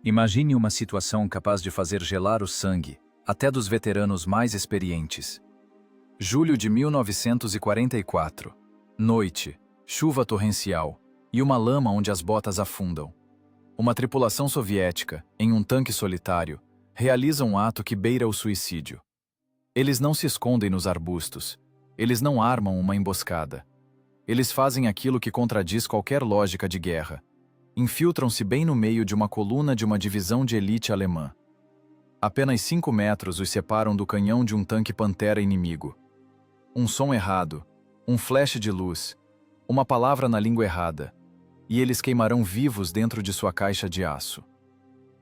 Imagine uma situação capaz de fazer gelar o sangue, até dos veteranos mais experientes. Julho de 1944. Noite, chuva torrencial e uma lama onde as botas afundam. Uma tripulação soviética, em um tanque solitário, realiza um ato que beira o suicídio. Eles não se escondem nos arbustos. Eles não armam uma emboscada. Eles fazem aquilo que contradiz qualquer lógica de guerra. Infiltram-se bem no meio de uma coluna de uma divisão de elite alemã. Apenas 5 metros os separam do canhão de um tanque Pantera inimigo. Um som errado, um flash de luz, uma palavra na língua errada, e eles queimarão vivos dentro de sua caixa de aço.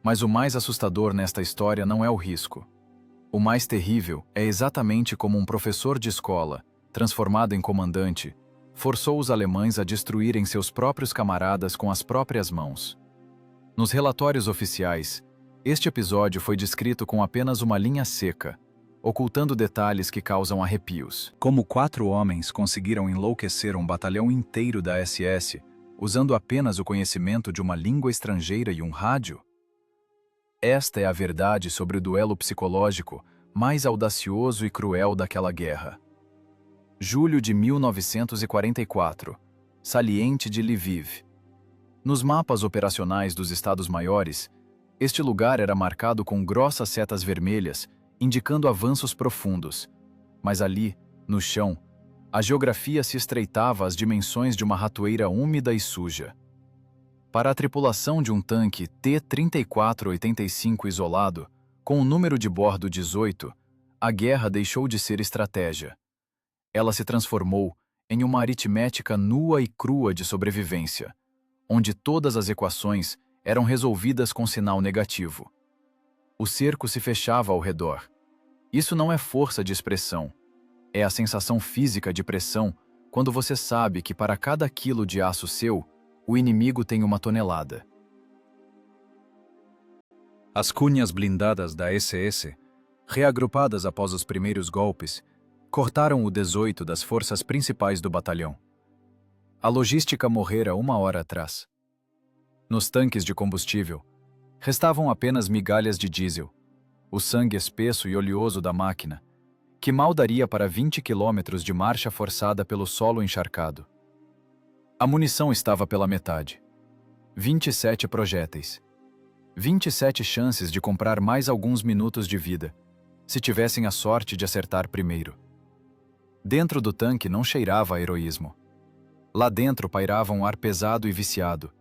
Mas o mais assustador nesta história não é o risco. O mais terrível é exatamente como um professor de escola, transformado em comandante, forçou os alemães a destruírem seus próprios camaradas com as próprias mãos. Nos relatórios oficiais, este episódio foi descrito com apenas uma linha seca, ocultando detalhes que causam arrepios. Como 4 homens conseguiram enlouquecer um batalhão inteiro da SS, usando apenas o conhecimento de uma língua estrangeira e um rádio? Esta é a verdade sobre o duelo psicológico mais audacioso e cruel daquela guerra. Julho de 1944, saliente de Lviv. Nos mapas operacionais dos Estados Maiores, este lugar era marcado com grossas setas vermelhas, indicando avanços profundos. Mas ali, no chão, a geografia se estreitava às dimensões de uma ratoeira úmida e suja. Para a tripulação de um tanque T-3485 isolado, com o número de bordo 18, a guerra deixou de ser estratégia. Ela se transformou em uma aritmética nua e crua de sobrevivência, onde todas as equações eram resolvidas com sinal negativo. O cerco se fechava ao redor. Isso não é força de expressão. É a sensação física de pressão quando você sabe que para cada quilo de aço seu, o inimigo tem 1 tonelada. As cunhas blindadas da SS, reagrupadas após os primeiros golpes, cortaram o 18 das forças principais do batalhão. A logística morrera 1 hora atrás. Nos tanques de combustível, restavam apenas migalhas de diesel, o sangue espesso e oleoso da máquina, que mal daria para 20 quilômetros de marcha forçada pelo solo encharcado. A munição estava pela metade. 27 projéteis. 27 chances de comprar mais alguns minutos de vida, se tivessem a sorte de acertar primeiro. Dentro do tanque não cheirava a heroísmo. Lá dentro pairava um ar pesado e viciado.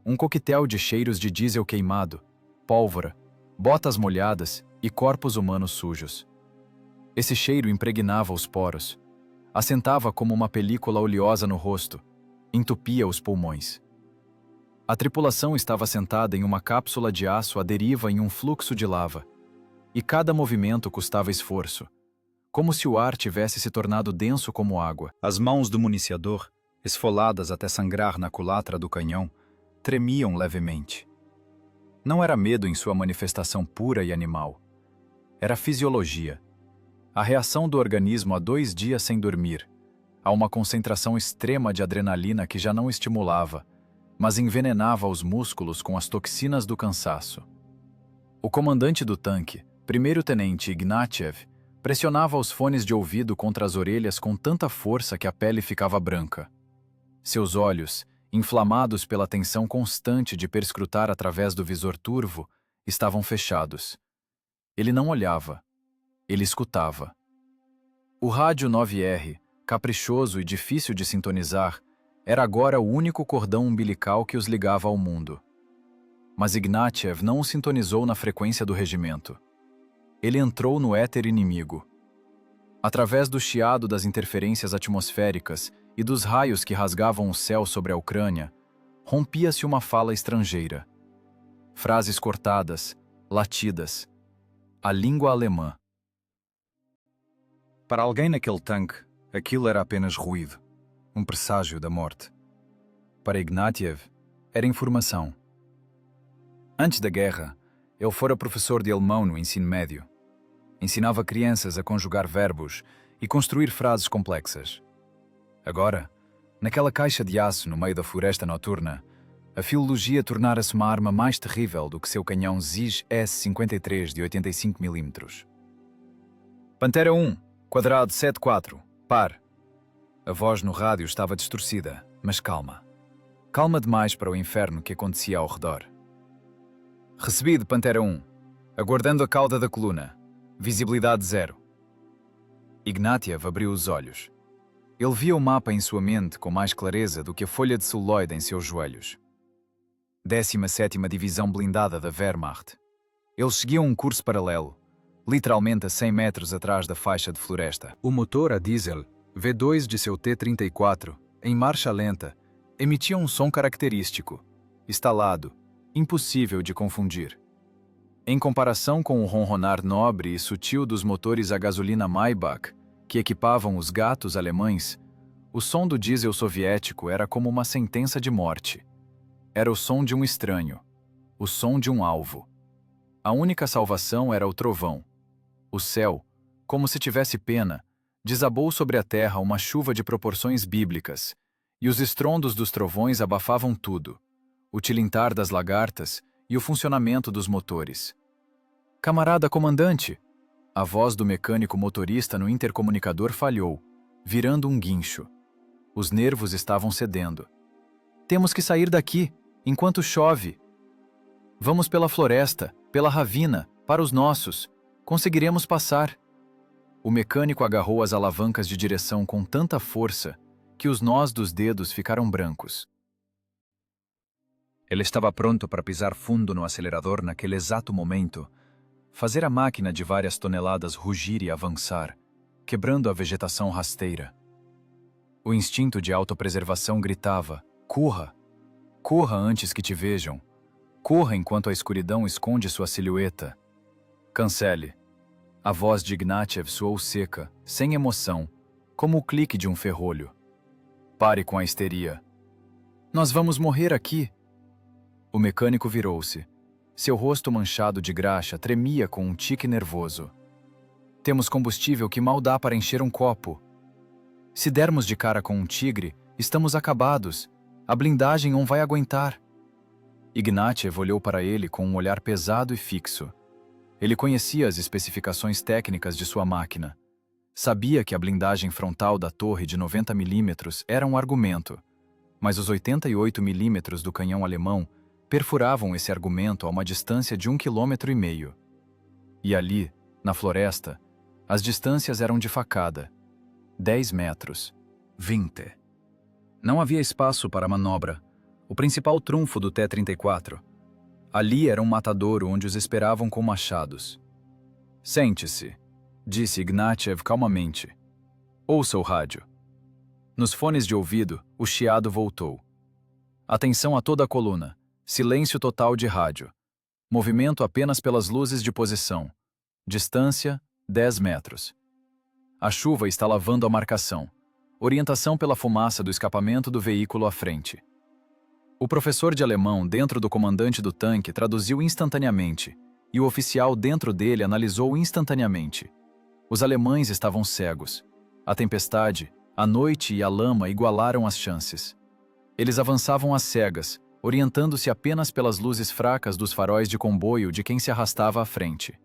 Um coquetel de cheiros de diesel queimado, pólvora, botas molhadas e corpos humanos sujos. Esse cheiro impregnava os poros, assentava como uma película oleosa no rosto, entupia os pulmões. A tripulação estava sentada em uma cápsula de aço à deriva em um fluxo de lava, e cada movimento custava esforço, como se o ar tivesse se tornado denso como água. As mãos do municiador, esfoladas até sangrar na culatra do canhão, tremiam levemente. Não era medo em sua manifestação pura e animal. Era fisiologia. A reação do organismo a 2 dias sem dormir, a uma concentração extrema de adrenalina que já não estimulava, mas envenenava os músculos com as toxinas do cansaço. O comandante do tanque, primeiro-tenente Ignatiev, pressionava os fones de ouvido contra as orelhas com tanta força que a pele ficava branca. Seus olhos, inflamados pela tensão constante de perscrutar através do visor turvo, estavam fechados. Ele não olhava. Ele escutava. O rádio 9R, caprichoso e difícil de sintonizar, era agora o único cordão umbilical que os ligava ao mundo. Mas Ignatiev não o sintonizou na frequência do regimento. Ele entrou no éter inimigo. Através do chiado das interferências atmosféricas e dos raios que rasgavam o céu sobre a Ucrânia, rompia-se uma fala estrangeira. Frases cortadas, latidas. A língua alemã. Para alguém naquele tanque, aquilo era apenas ruído, um presságio da morte. Para Ignatiev, era informação. Antes da guerra, ele fora professor de alemão no ensino médio. Ensinava crianças a conjugar verbos e construir frases complexas. Agora, naquela caixa de aço no meio da floresta noturna, A filologia tornara-se uma arma mais terrível do que seu canhão Zig S-53 de 85 mm. Pantera 1, quadrado 74, par. A voz no rádio estava distorcida, mas calma. Calma demais para o inferno que acontecia ao redor. Recebido, Pantera 1. Aguardando a cauda da coluna. Visibilidade 0. Ignatiev abriu os olhos. Ele via o mapa em sua mente com mais clareza do que a folha de celuloide em seus joelhos. 17ª Divisão Blindada da Wehrmacht. Eles seguiam um curso paralelo, literalmente a 100 metros atrás da faixa de floresta. O motor a diesel, V2 de seu T-34, em marcha lenta, emitia um som característico, estalado, impossível de confundir. Em comparação com o ronronar nobre e sutil dos motores a gasolina Maybach, que equipavam os gatos alemães, o som do diesel soviético era como uma sentença de morte. Era o som de um estranho, o som de um alvo. A única salvação era o trovão. O céu, como se tivesse pena, desabou sobre a terra uma chuva de proporções bíblicas, e os estrondos dos trovões abafavam tudo, o tilintar das lagartas e o funcionamento dos motores. Camarada comandante! A voz do mecânico motorista no intercomunicador falhou, virando um guincho. Os nervos estavam cedendo. Temos que sair daqui, enquanto chove. Vamos pela floresta, pela ravina, para os nossos. Conseguiremos passar. O mecânico agarrou as alavancas de direção com tanta força que os nós dos dedos ficaram brancos. Ele estava pronto para pisar fundo no acelerador naquele exato momento, fazer a máquina de várias toneladas rugir e avançar, quebrando a vegetação rasteira. O instinto de autopreservação gritava: corra! Corra antes que te vejam. Corra enquanto a escuridão esconde sua silhueta. Cancele. A voz de Ignatiev soou seca, sem emoção, como o clique de um ferrolho. Pare com a histeria. Nós vamos morrer aqui. O mecânico virou-se. Seu rosto manchado de graxa tremia com um tique nervoso. Temos combustível que mal dá para encher um copo. Se dermos de cara com um tigre, estamos acabados. A blindagem não vai aguentar. Ignatiev olhou para ele com um olhar pesado e fixo. Ele conhecia as especificações técnicas de sua máquina. Sabia que a blindagem frontal da torre de 90 mm era um argumento, mas os 88 mm do canhão alemão perfuravam esse argumento a uma distância de 1,5 km. E ali, na floresta, as distâncias eram de facada. 10 metros. 20. Não havia espaço para manobra, o principal trunfo do T-34. Ali era um matadouro onde os esperavam com machados. Sente-se, disse Ignatiev calmamente. Ouça o rádio. Nos fones de ouvido, o chiado voltou. Atenção a toda a coluna. Silêncio total de rádio. Movimento apenas pelas luzes de posição. Distância, 10 metros. A chuva está lavando a marcação. Orientação pela fumaça do escapamento do veículo à frente. O professor de alemão dentro do comandante do tanque traduziu instantaneamente, e o oficial dentro dele analisou instantaneamente. Os alemães estavam cegos. A tempestade, a noite e a lama igualaram as chances. Eles avançavam às cegas, orientando-se apenas pelas luzes fracas dos faróis de comboio de quem se arrastava à frente.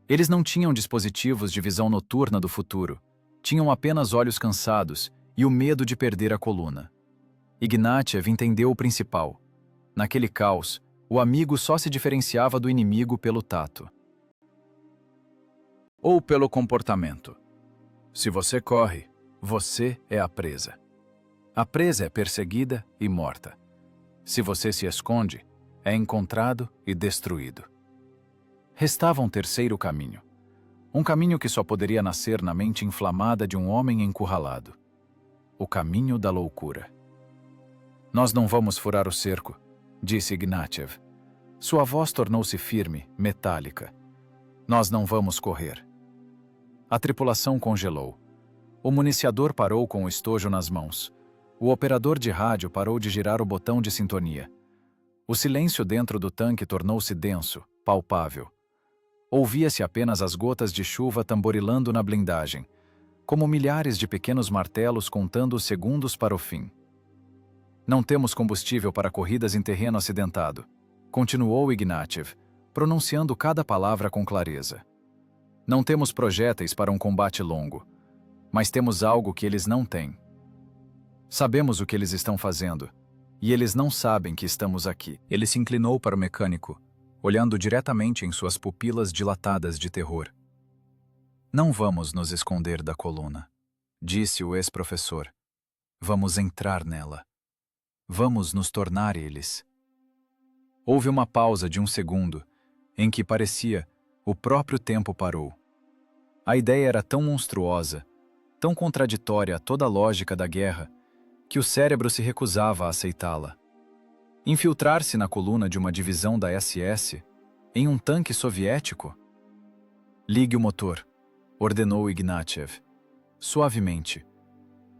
Eles não tinham dispositivos de visão noturna do futuro, tinham apenas olhos cansados e o medo de perder a coluna. Ignatiev entendeu o principal. Naquele caos, o amigo só se diferenciava do inimigo pelo tato. Ou pelo comportamento. Se você corre, você é a presa. A presa é perseguida e morta. Se você se esconde, é encontrado e destruído. Restava um terceiro caminho. Um caminho que só poderia nascer na mente inflamada de um homem encurralado. O caminho da loucura. Nós não vamos furar o cerco, disse Ignatiev. Sua voz tornou-se firme, metálica. Nós não vamos correr. A tripulação congelou. O municiador parou com o estojo nas mãos. O operador de rádio parou de girar o botão de sintonia. O silêncio dentro do tanque tornou-se denso, palpável. Ouvia-se apenas as gotas de chuva tamborilando na blindagem, como milhares de pequenos martelos contando os segundos para o fim. Não temos combustível para corridas em terreno acidentado, continuou Ignatiev, pronunciando cada palavra com clareza. Não temos projéteis para um combate longo, mas temos algo que eles não têm. Sabemos o que eles estão fazendo, e eles não sabem que estamos aqui. Ele se inclinou para o mecânico, olhando diretamente em suas pupilas dilatadas de terror. Não vamos nos esconder da coluna, disse o ex-professor. Vamos entrar nela. Vamos nos tornar eles. Houve uma pausa de um segundo, em que parecia o próprio tempo parou. A ideia era tão monstruosa, tão contraditória a toda a lógica da guerra, que o cérebro se recusava a aceitá-la. Infiltrar-se na coluna de uma divisão da SS, em um tanque soviético? Ligue o motor, ordenou Ignatiev. Suavemente.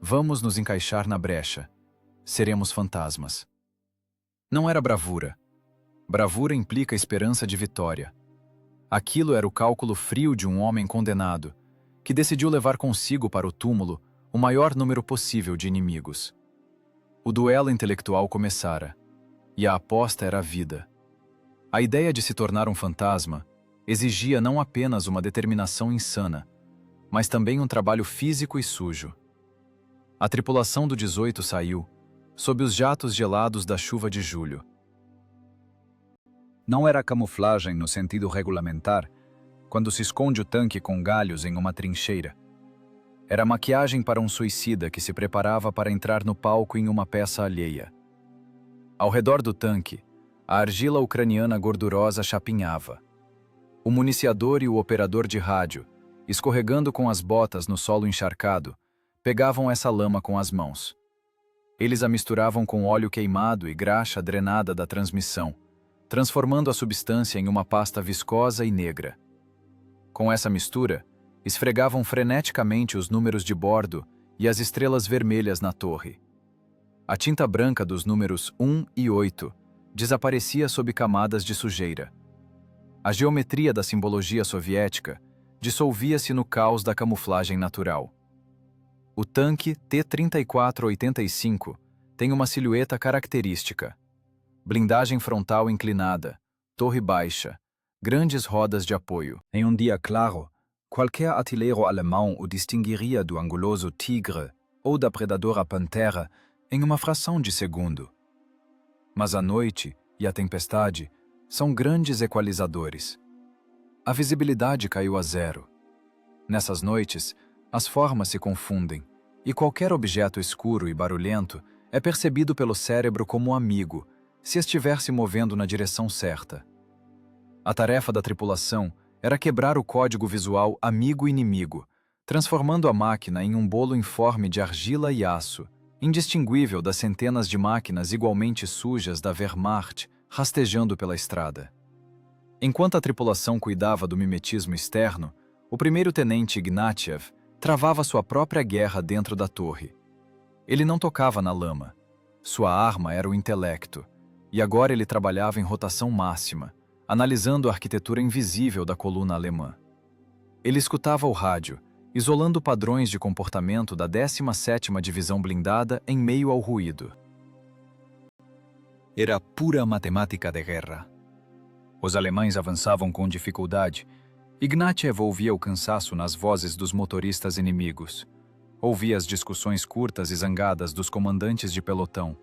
Vamos nos encaixar na brecha. Seremos fantasmas. Não era bravura. Bravura implica esperança de vitória. Aquilo era o cálculo frio de um homem condenado, que decidiu levar consigo para o túmulo o maior número possível de inimigos. O duelo intelectual começara, e a aposta era a vida. A ideia de se tornar um fantasma exigia não apenas uma determinação insana, mas também um trabalho físico e sujo. A tripulação do 18 saiu, sob os jatos gelados da chuva de julho. Não era camuflagem no sentido regulamentar, quando se esconde o tanque com galhos em uma trincheira. Era maquiagem para um suicida que se preparava para entrar no palco em uma peça alheia. Ao redor do tanque, a argila ucraniana gordurosa chapinhava. O municiador e o operador de rádio, escorregando com as botas no solo encharcado, pegavam essa lama com as mãos. Eles a misturavam com óleo queimado e graxa drenada da transmissão, transformando a substância em uma pasta viscosa e negra. Com essa mistura, esfregavam freneticamente os números de bordo e as estrelas vermelhas na torre. A tinta branca dos números 1 e 8 desaparecia sob camadas de sujeira. A geometria da simbologia soviética dissolvia-se no caos da camuflagem natural. O tanque T-3485 tem uma silhueta característica. Blindagem frontal inclinada, torre baixa, grandes rodas de apoio. Em um dia claro, qualquer artilheiro alemão o distinguiria do anguloso Tigre ou da predadora Pantera em uma fração de segundo. Mas a noite e a tempestade são grandes equalizadores. A visibilidade caiu a zero. Nessas noites, as formas se confundem, e qualquer objeto escuro e barulhento é percebido pelo cérebro como amigo, se estiver se movendo na direção certa. A tarefa da tripulação era quebrar o código visual amigo-inimigo, transformando a máquina em um bolo informe de argila e aço, indistinguível das centenas de máquinas igualmente sujas da Wehrmacht rastejando pela estrada. Enquanto a tripulação cuidava do mimetismo externo, o primeiro-tenente Ignatiev travava sua própria guerra dentro da torre. Ele não tocava na lama. Sua arma era o intelecto, e agora ele trabalhava em rotação máxima, analisando a arquitetura invisível da coluna alemã. Ele escutava o rádio, isolando padrões de comportamento da 17ª Divisão Blindada em meio ao ruído. Era pura matemática de guerra. Os alemães avançavam com dificuldade. Ignatiev ouvia o cansaço nas vozes dos motoristas inimigos. Ouvia as discussões curtas e zangadas dos comandantes de pelotão.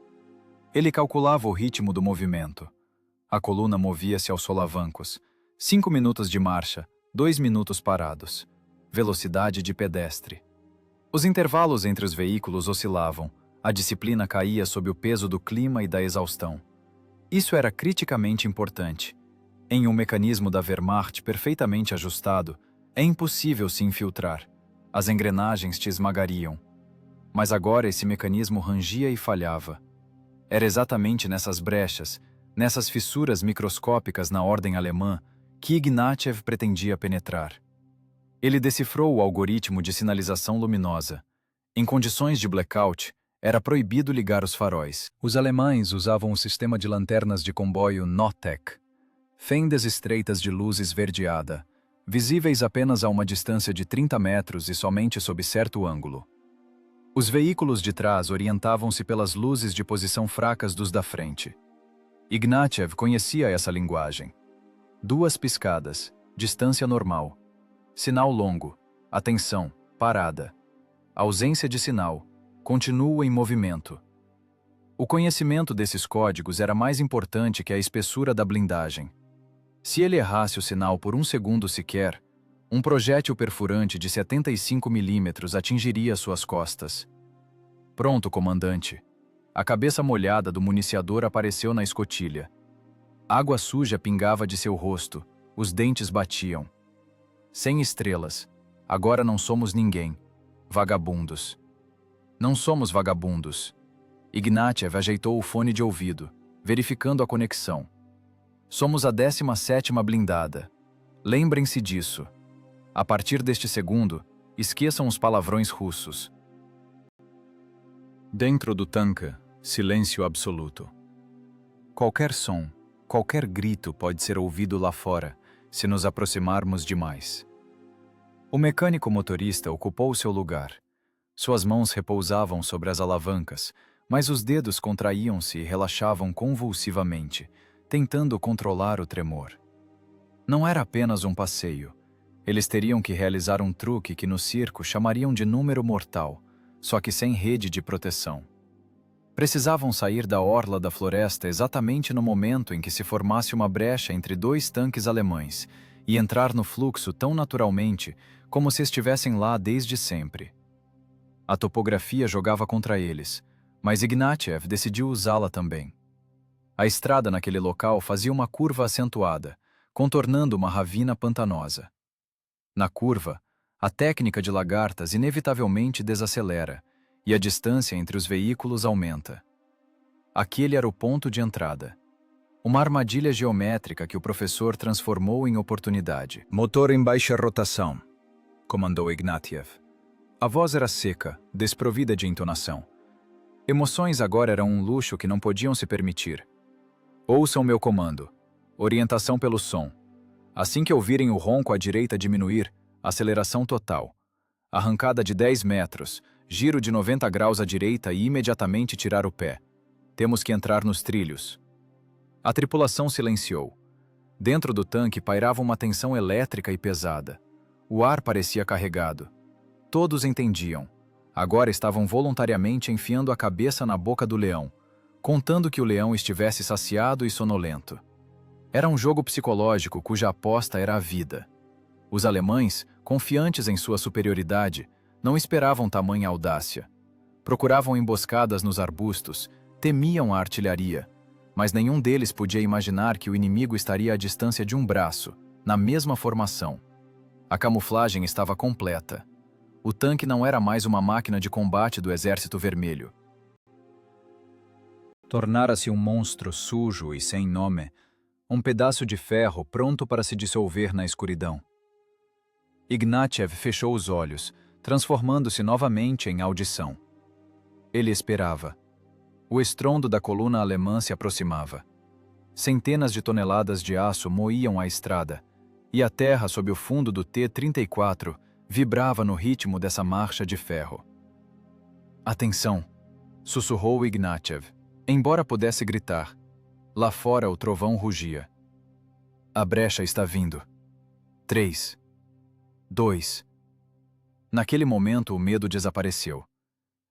Ele calculava o ritmo do movimento. A coluna movia-se aos solavancos. 5 minutos de marcha, 2 minutos parados. Velocidade de pedestre. Os intervalos entre os veículos oscilavam. A disciplina caía sob o peso do clima e da exaustão. Isso era criticamente importante. Em um mecanismo da Wehrmacht perfeitamente ajustado, é impossível se infiltrar. As engrenagens te esmagariam. Mas agora esse mecanismo rangia e falhava. Era exatamente nessas brechas, nessas fissuras microscópicas na ordem alemã, que Ignatiev pretendia penetrar. Ele decifrou o algoritmo de sinalização luminosa. Em condições de blackout, era proibido ligar os faróis. Os alemães usavam o sistema de lanternas de comboio Notec, fendas estreitas de luz esverdeada, visíveis apenas a uma distância de 30 metros e somente sob certo ângulo. Os veículos de trás orientavam-se pelas luzes de posição fracas dos da frente. Ignatiev conhecia essa linguagem. 2 piscadas, distância normal. Sinal longo, atenção, parada. Ausência de sinal, continua em movimento. O conhecimento desses códigos era mais importante que a espessura da blindagem. Se ele errasse o sinal por 1 segundo sequer, um projétil perfurante de 75 milímetros atingiria suas costas. Pronto, comandante. A cabeça molhada do municiador apareceu na escotilha. Água suja pingava de seu rosto, os dentes batiam. 100 estrelas. Agora não somos ninguém. Vagabundos. Não somos vagabundos. Ignatiev ajeitou o fone de ouvido, verificando a conexão. Somos a 17ª blindada. Lembrem-se disso. A partir deste segundo, esqueçam os palavrões russos. Dentro do tanque, silêncio absoluto. Qualquer som, qualquer grito pode ser ouvido lá fora, se nos aproximarmos demais. O mecânico motorista ocupou seu lugar. Suas mãos repousavam sobre as alavancas, mas os dedos contraíam-se e relaxavam convulsivamente, tentando controlar o tremor. Não era apenas um passeio. Eles teriam que realizar um truque que no circo chamariam de número mortal, só que sem rede de proteção. Precisavam sair da orla da floresta exatamente no momento em que se formasse uma brecha entre 2 tanques alemães e entrar no fluxo tão naturalmente como se estivessem lá desde sempre. A topografia jogava contra eles, mas Ignatiev decidiu usá-la também. A estrada naquele local fazia uma curva acentuada, contornando uma ravina pantanosa. Na curva, a técnica de lagartas inevitavelmente desacelera e a distância entre os veículos aumenta. Aquele era o ponto de entrada. Uma armadilha geométrica que o professor transformou em oportunidade. Motor em baixa rotação, comandou Ignatiev. A voz era seca, desprovida de entonação. Emoções agora eram um luxo que não podiam se permitir. Ouçam meu comando. Orientação pelo som. Assim que ouvirem o ronco à direita diminuir, aceleração total. Arrancada de 10 metros, giro de 90 graus à direita e imediatamente tirar o pé. Temos que entrar nos trilhos. A tripulação silenciou. Dentro do tanque pairava uma tensão elétrica e pesada. O ar parecia carregado. Todos entendiam. Agora estavam voluntariamente enfiando a cabeça na boca do leão, contando que o leão estivesse saciado e sonolento. Era um jogo psicológico cuja aposta era a vida. Os alemães, confiantes em sua superioridade, não esperavam tamanha audácia. Procuravam emboscadas nos arbustos, temiam a artilharia, mas nenhum deles podia imaginar que o inimigo estaria à distância de um braço, na mesma formação. A camuflagem estava completa. O tanque não era mais uma máquina de combate do Exército Vermelho. Tornara-se um monstro sujo e sem nome, um pedaço de ferro pronto para se dissolver na escuridão. Ignatiev fechou os olhos, transformando-se novamente em audição. Ele esperava. O estrondo da coluna alemã se aproximava. Centenas de toneladas de aço moíam a estrada, e a terra sob o fundo do T-34 vibrava no ritmo dessa marcha de ferro. Atenção! Sussurrou Ignatiev, embora pudesse gritar. Lá fora o trovão rugia. A brecha está vindo. 3. 2. Naquele momento o medo desapareceu.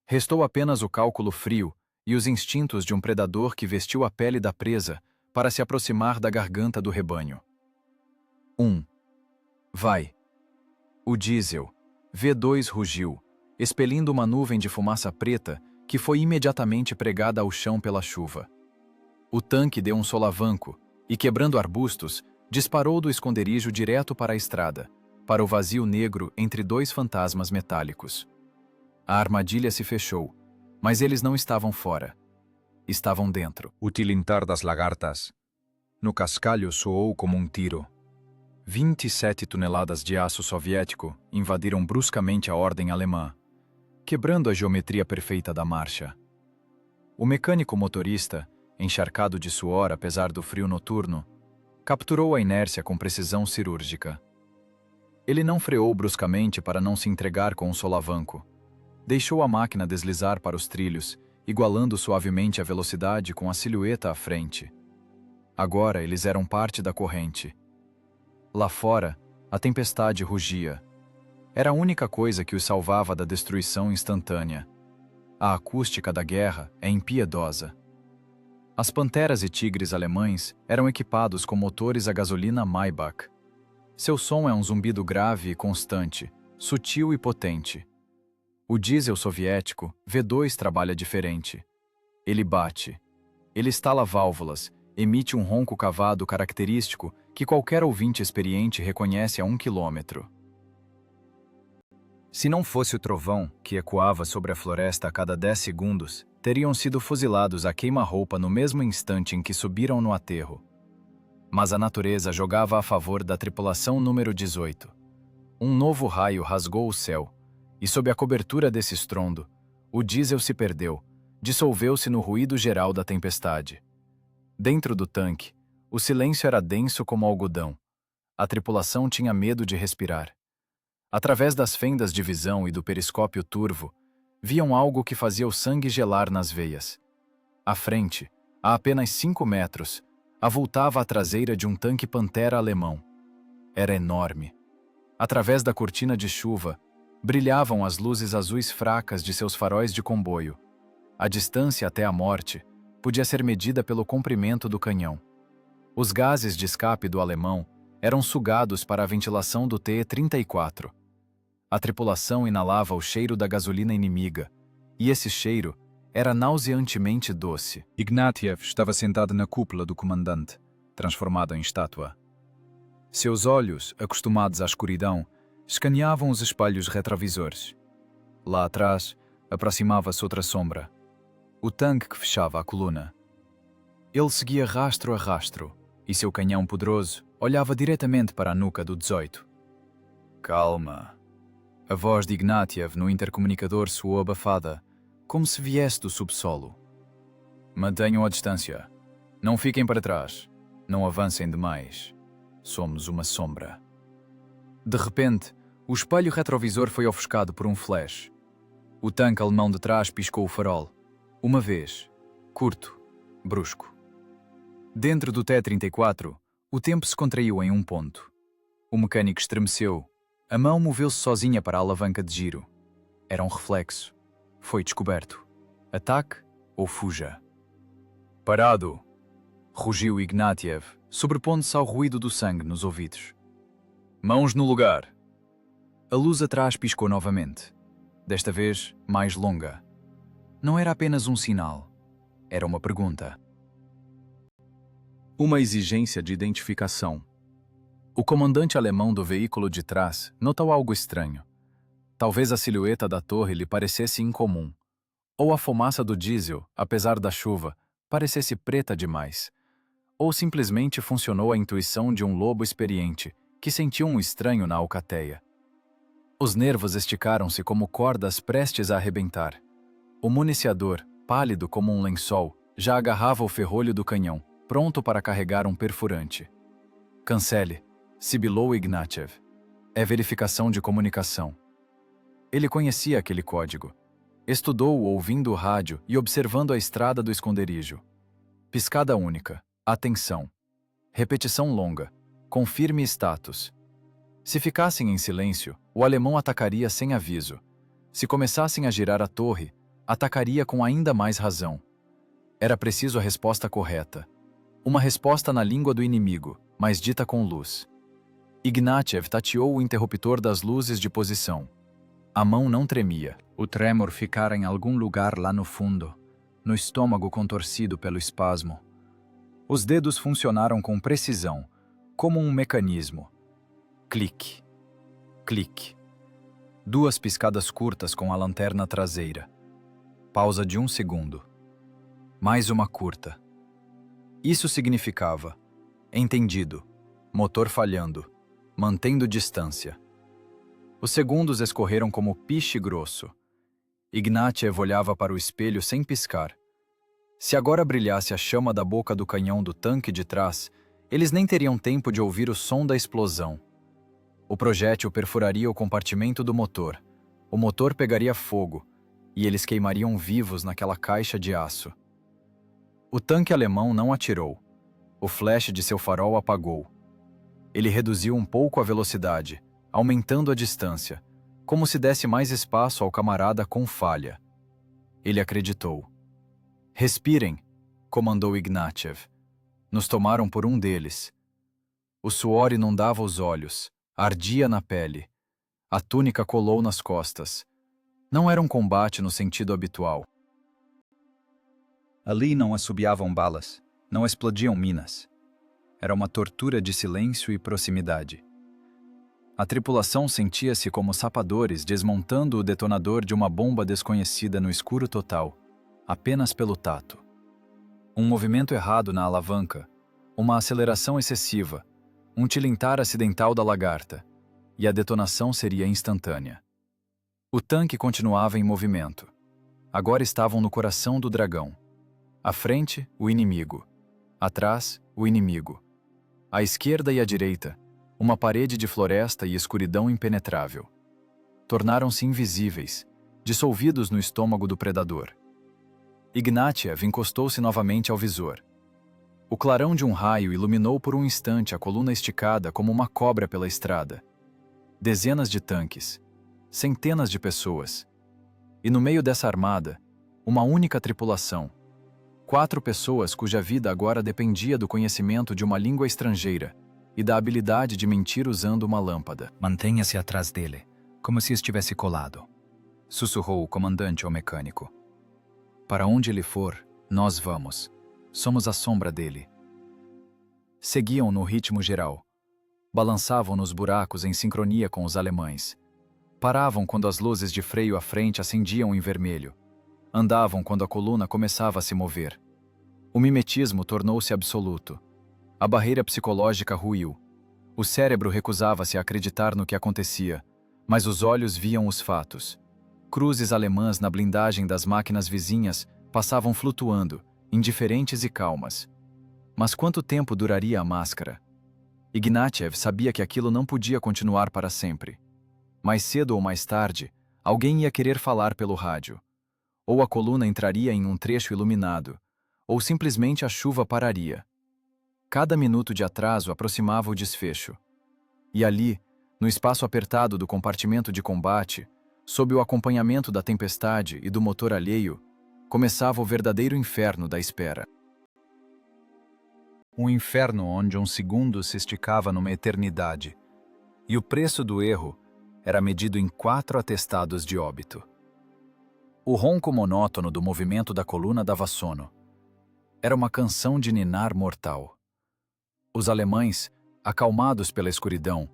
Restou apenas o cálculo frio e os instintos de um predador que vestiu a pele da presa para se aproximar da garganta do rebanho. 1. Vai. O diesel, V2 rugiu, expelindo uma nuvem de fumaça preta que foi imediatamente pregada ao chão pela chuva. O tanque deu um solavanco e, quebrando arbustos, disparou do esconderijo direto para a estrada, para o vazio negro entre 2 fantasmas metálicos. A armadilha se fechou, mas eles não estavam fora. Estavam dentro. O tilintar das lagartas. No cascalho soou como um tiro. 27 toneladas de aço soviético invadiram bruscamente a ordem alemã, quebrando a geometria perfeita da marcha. O mecânico motorista, encharcado de suor apesar do frio noturno, capturou a inércia com precisão cirúrgica. Ele não freou bruscamente para não se entregar com um solavanco. deixou a máquina deslizar para os trilhos, igualando suavemente a velocidade com a silhueta à frente. Agora eles eram parte da corrente. Lá fora, a tempestade rugia. Era a única coisa que os salvava da destruição instantânea. A acústica da guerra é impiedosa. As panteras e tigres alemães eram equipados com motores a gasolina Maybach. Seu som é um zumbido grave e constante, sutil e potente. O diesel soviético V2 trabalha diferente. Ele bate. Ele estala válvulas, emite um ronco cavado característico que qualquer ouvinte experiente reconhece a 1 quilômetro. Se não fosse o trovão, que ecoava sobre a floresta a cada 10 segundos, teriam sido fuzilados a queima-roupa no mesmo instante em que subiram no aterro. Mas a natureza jogava a favor da tripulação número 18. Um novo raio rasgou o céu, e sob a cobertura desse estrondo, o diesel se perdeu, dissolveu-se no ruído geral da tempestade. Dentro do tanque, o silêncio era denso como algodão. A tripulação tinha medo de respirar. Através das fendas de visão e do periscópio turvo, viam algo que fazia o sangue gelar nas veias. À frente, a apenas 5 metros, avultava a traseira de um tanque Pantera alemão. Era enorme. Através da cortina de chuva, brilhavam as luzes azuis fracas de seus faróis de comboio. A distância até a morte podia ser medida pelo comprimento do canhão. Os gases de escape do alemão eram sugados para a ventilação do T-34. A tripulação inalava o cheiro da gasolina inimiga, e esse cheiro era nauseantemente doce. Ignatiev estava sentado na cúpula do comandante, transformado em estátua. Seus olhos, acostumados à escuridão, escaneavam os espelhos retrovisores. Lá atrás, aproximava-se outra sombra. O tanque que fechava a coluna. Ele seguia rastro a rastro, e seu canhão poderoso olhava diretamente para a nuca do 18. Calma. A voz de Ignatiev no intercomunicador soou abafada, como se viesse do subsolo. Mantenham a distância. Não fiquem para trás. Não avancem demais. Somos uma sombra. De repente, o espelho retrovisor foi ofuscado por um flash. O tanque alemão de trás piscou o farol. Uma vez. Curto. Brusco. Dentro do T-34, o tempo se contraiu em um ponto. O mecânico estremeceu. A mão moveu-se sozinha para a alavanca de giro. Era um reflexo. Foi descoberto. Ataque ou fuja? Parado! Rugiu Ignatiev, sobrepondo-se ao ruído do sangue nos ouvidos. Mãos no lugar! A luz atrás piscou novamente. Desta vez, mais longa. Não era apenas um sinal. Era uma pergunta. Uma exigência de identificação. O comandante alemão do veículo de trás notou algo estranho. Talvez a silhueta da torre lhe parecesse incomum. Ou a fumaça do diesel, apesar da chuva, parecesse preta demais. Ou simplesmente funcionou a intuição de um lobo experiente, que sentiu um estranho na alcateia. Os nervos esticaram-se como cordas prestes a arrebentar. O municiador, pálido como um lençol, já agarrava o ferrolho do canhão, pronto para carregar um perfurante. Cancele, sibilou Ignatiev. É verificação de comunicação. Ele conhecia aquele código. Estudou-o ouvindo o rádio e observando a estrada do esconderijo. Piscada única. Atenção. Repetição longa. Confirme status. Se ficassem em silêncio, o alemão atacaria sem aviso. Se começassem a girar a torre, atacaria com ainda mais razão. Era preciso a resposta correta. Uma resposta na língua do inimigo, mas dita com luz. Ignatiev tateou o interruptor das luzes de posição. A mão não tremia. O tremor ficara em algum lugar lá no fundo, no estômago contorcido pelo espasmo. Os dedos funcionaram com precisão, como um mecanismo. Clique. Clique. 2 piscadas curtas com a lanterna traseira. Pausa de 1 segundo. Mais uma curta. Isso significava: entendido. Motor falhando. Mantendo distância. Os segundos escorreram como piche grosso. Ignatiev olhava para o espelho sem piscar. Se agora brilhasse a chama da boca do canhão do tanque de trás, eles nem teriam tempo de ouvir o som da explosão. O projétil perfuraria o compartimento do motor. O motor pegaria fogo, e eles queimariam vivos naquela caixa de aço. O tanque alemão não atirou. O flash de seu farol apagou. Ele reduziu um pouco a velocidade, aumentando a distância, como se desse mais espaço ao camarada com falha. Ele acreditou. "Respirem", comandou Ignatiev. Nos tomaram por um deles. O suor inundava os olhos, ardia na pele. A túnica colou nas costas. Não era um combate no sentido habitual. Ali não assobiavam balas, não explodiam minas. Era uma tortura de silêncio e proximidade. A tripulação sentia-se como sapadores desmontando o detonador de uma bomba desconhecida no escuro total, apenas pelo tato. Um movimento errado na alavanca, uma aceleração excessiva, um tilintar acidental da lagarta, e a detonação seria instantânea. O tanque continuava em movimento. Agora estavam no coração do dragão. À frente, o inimigo. Atrás, o inimigo. À esquerda e à direita, uma parede de floresta e escuridão impenetrável. Tornaram-se invisíveis, dissolvidos no estômago do predador. Ignatiev encostou-se novamente ao visor. O clarão de um raio iluminou por um instante a coluna esticada como uma cobra pela estrada. Dezenas de tanques, centenas de pessoas. E no meio dessa armada, uma única tripulação. 4 pessoas cuja vida agora dependia do conhecimento de uma língua estrangeira e da habilidade de mentir usando uma lâmpada. "Mantenha-se atrás dele, como se estivesse colado", sussurrou o comandante ao mecânico. "Para onde ele for, nós vamos. Somos a sombra dele." Seguiam no ritmo geral. Balançavam nos buracos em sincronia com os alemães. Paravam quando as luzes de freio à frente acendiam em vermelho. Andavam quando a coluna começava a se mover. O mimetismo tornou-se absoluto. A barreira psicológica ruiu. O cérebro recusava-se a acreditar no que acontecia, mas os olhos viam os fatos. Cruzes alemãs na blindagem das máquinas vizinhas passavam flutuando, indiferentes e calmas. Mas quanto tempo duraria a máscara? Ignatiev sabia que aquilo não podia continuar para sempre. Mais cedo ou mais tarde, alguém ia querer falar pelo rádio. Ou a coluna entraria em um trecho iluminado, ou simplesmente a chuva pararia. Cada minuto de atraso aproximava o desfecho. E ali, no espaço apertado do compartimento de combate, sob o acompanhamento da tempestade e do motor alheio, começava o verdadeiro inferno da espera. Um inferno onde um segundo se esticava numa eternidade, e o preço do erro era medido em 4 atestados de óbito. O ronco monótono do movimento da coluna dava sono. Era uma canção de ninar mortal. Os alemães, acalmados pela escuridão,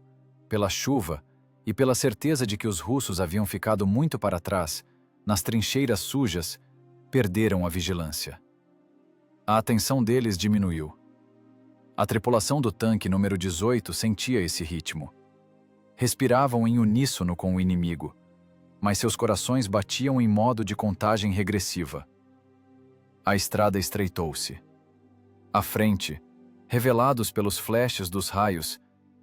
pela chuva e pela certeza de que os russos haviam ficado muito para trás, nas trincheiras sujas, perderam a vigilância. A atenção deles diminuiu. A tripulação do tanque número 18 sentia esse ritmo. Respiravam em uníssono com o inimigo, mas seus corações batiam em modo de contagem regressiva. A estrada estreitou-se. À frente, revelados pelos flashes dos raios,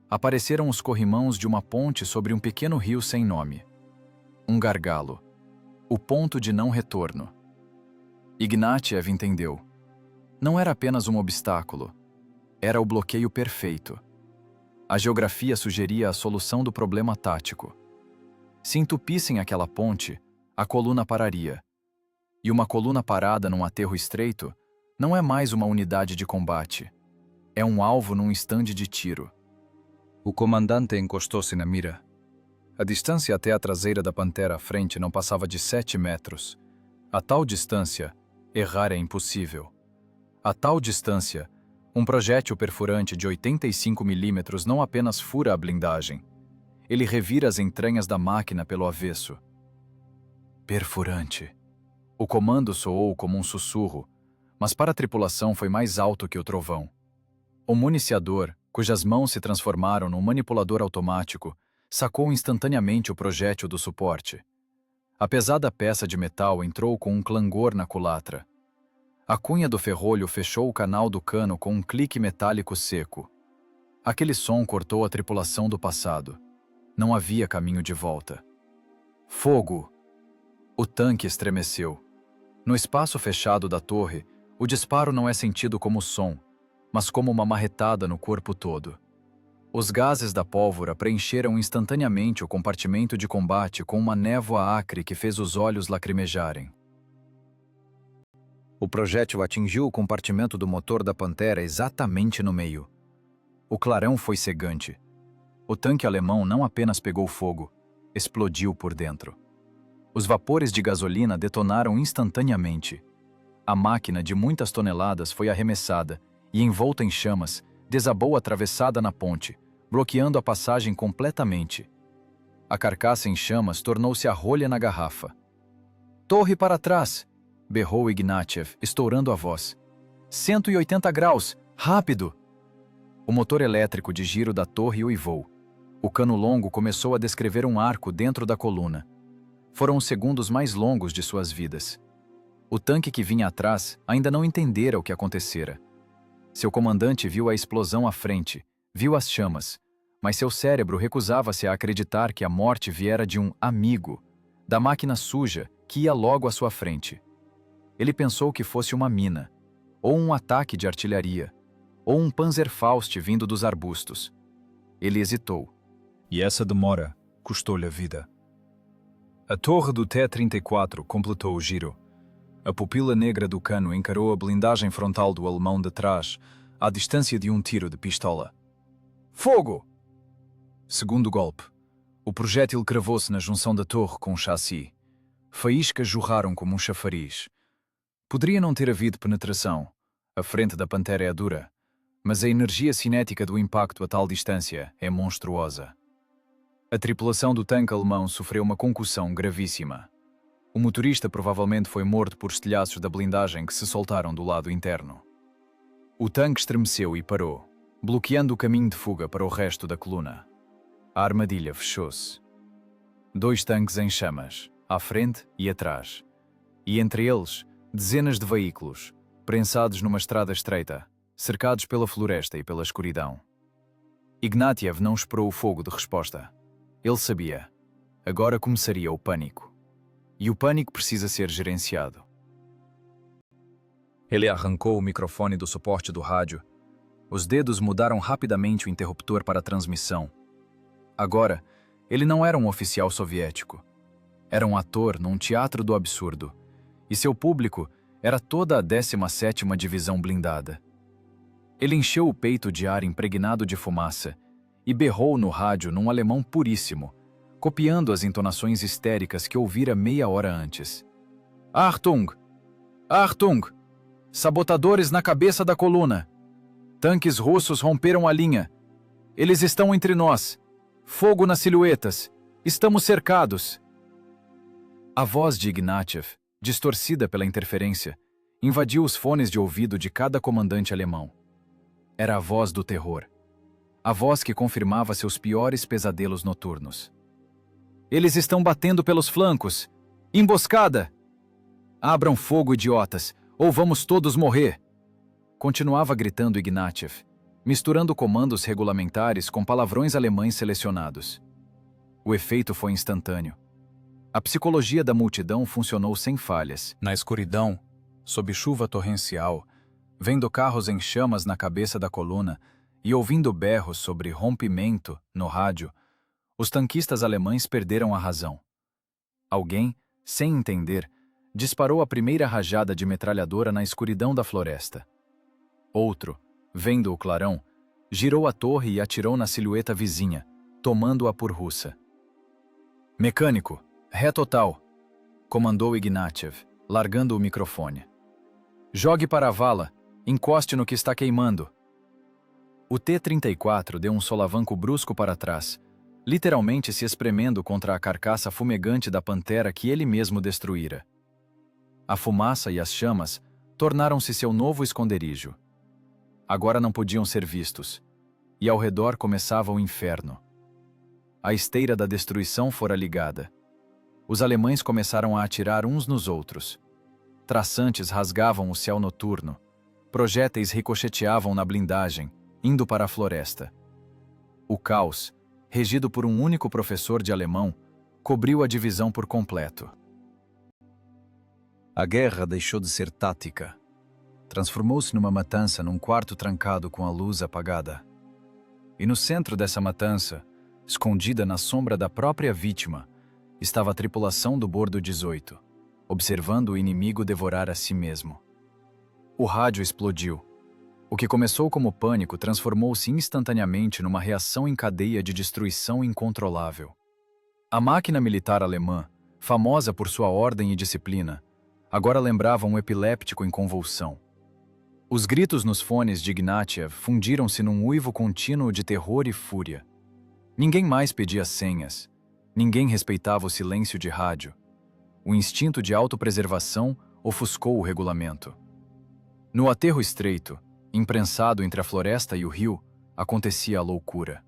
apareceram os corrimãos de uma ponte sobre um pequeno rio sem nome. Um gargalo. O ponto de não retorno. Ignatiev entendeu. Não era apenas um obstáculo. Era o bloqueio perfeito. A geografia sugeria a solução do problema tático. Se entupissem aquela ponte, a coluna pararia. E uma coluna parada num aterro estreito não é mais uma unidade de combate. É um alvo num estande de tiro. O comandante encostou-se na mira. A distância até a traseira da Pantera à frente não passava de 7 metros. A tal distância, errar é impossível. A tal distância, um projétil perfurante de 85 milímetros não apenas fura a blindagem. Ele revira as entranhas da máquina pelo avesso. Perfurante. O comando soou como um sussurro, mas para a tripulação foi mais alto que o trovão. O municiador, cujas mãos se transformaram num manipulador automático, sacou instantaneamente o projétil do suporte. A pesada peça de metal entrou com um clangor na culatra. A cunha do ferrolho fechou o canal do cano com um clique metálico seco. Aquele som cortou a tripulação do passado. Não havia caminho de volta. Fogo! O tanque estremeceu. No espaço fechado da torre, o disparo não é sentido como som, mas como uma marretada no corpo todo. Os gases da pólvora preencheram instantaneamente o compartimento de combate com uma névoa acre que fez os olhos lacrimejarem. O projétil atingiu o compartimento do motor da Pantera exatamente no meio. O clarão foi cegante. O tanque alemão não apenas pegou fogo, explodiu por dentro. Os vapores de gasolina detonaram instantaneamente. A máquina de muitas toneladas foi arremessada e, envolta em chamas, desabou atravessada na ponte, bloqueando a passagem completamente. A carcaça em chamas tornou-se a rolha na garrafa. "Torre para trás!" berrou Ignatiev, estourando a voz. 180 graus! Rápido! O motor elétrico de giro da torre uivou. O cano longo começou a descrever um arco dentro da coluna. Foram os segundos mais longos de suas vidas. O tanque que vinha atrás ainda não entendera o que acontecera. Seu comandante viu a explosão à frente, viu as chamas, mas seu cérebro recusava-se a acreditar que a morte viera de um amigo, da máquina suja que ia logo à sua frente. Ele pensou que fosse uma mina, ou um ataque de artilharia, ou um Panzerfaust vindo dos arbustos. Ele hesitou. E essa demora custou-lhe a vida. A torre do T-34 completou o giro. A pupila negra do cano encarou a blindagem frontal do alemão de trás, à distância de um tiro de pistola. Fogo! Segundo golpe. O projétil cravou-se na junção da torre com o chassi. Faíscas jorraram como um chafariz. Poderia não ter havido penetração. A frente da Pantera é dura, mas a energia cinética do impacto a tal distância é monstruosa. A tripulação do tanque alemão sofreu uma concussão gravíssima. O motorista provavelmente foi morto por estilhaços da blindagem que se soltaram do lado interno. O tanque estremeceu e parou, bloqueando o caminho de fuga para o resto da coluna. A armadilha fechou-se. 2 tanques em chamas, à frente e atrás. E entre eles, dezenas de veículos, prensados numa estrada estreita, cercados pela floresta e pela escuridão. Ignatiev não esperou o fogo de resposta. Ele sabia. Agora começaria o pânico. E o pânico precisa ser gerenciado. Ele arrancou o microfone do suporte do rádio. Os dedos mudaram rapidamente o interruptor para a transmissão. Agora, ele não era um oficial soviético. Era um ator num teatro do absurdo. E seu público era toda a 17ª Divisão Blindada. Ele encheu o peito de ar impregnado de fumaça e berrou no rádio num alemão puríssimo, copiando as entonações histéricas que ouvira meia hora antes. Achtung! Achtung! Sabotadores na cabeça da coluna! Tanques russos romperam a linha! Eles estão entre nós! Fogo nas silhuetas! Estamos cercados! A voz de Ignatiev, distorcida pela interferência, invadiu os fones de ouvido de cada comandante alemão. Era a voz do terror. A voz que confirmava seus piores pesadelos noturnos. Eles estão batendo pelos flancos! Emboscada! Abram fogo, idiotas, ou vamos todos morrer! Continuava gritando Ignatiev, misturando comandos regulamentares com palavrões alemães selecionados. O efeito foi instantâneo. A psicologia da multidão funcionou sem falhas. Na escuridão, sob chuva torrencial, vendo carros em chamas na cabeça da coluna e ouvindo berros sobre rompimento no rádio, os tanquistas alemães perderam a razão. Alguém, sem entender, disparou a primeira rajada de metralhadora na escuridão da floresta. Outro, vendo o clarão, girou a torre e atirou na silhueta vizinha, tomando-a por russa. Mecânico, ré total, comandou Ignatiev, largando o microfone. Jogue para a vala, encoste no que está queimando. O T-34 deu um solavanco brusco para trás, literalmente se espremendo contra a carcaça fumegante da Pantera que ele mesmo destruíra. A fumaça e as chamas tornaram-se seu novo esconderijo. Agora não podiam ser vistos, e ao redor começava o inferno. A esteira da destruição fora ligada. Os alemães começaram a atirar uns nos outros. Traçantes rasgavam o céu noturno. Projéteis ricocheteavam na blindagem, indo para a floresta. O caos, regido por um único professor de alemão, cobriu a divisão por completo. A guerra deixou de ser tática. Transformou-se numa matança num quarto trancado com a luz apagada. E no centro dessa matança, escondida na sombra da própria vítima, estava a tripulação do bordo 18, observando o inimigo devorar a si mesmo. O rádio explodiu. O que começou como pânico transformou-se instantaneamente numa reação em cadeia de destruição incontrolável. A máquina militar alemã, famosa por sua ordem e disciplina, agora lembrava um epiléptico em convulsão. Os gritos nos fones de Ignatiev fundiram-se num uivo contínuo de terror e fúria. Ninguém mais pedia senhas. Ninguém respeitava o silêncio de rádio. O instinto de autopreservação ofuscou o regulamento. No aterro estreito, imprensado entre a floresta e o rio, acontecia a loucura.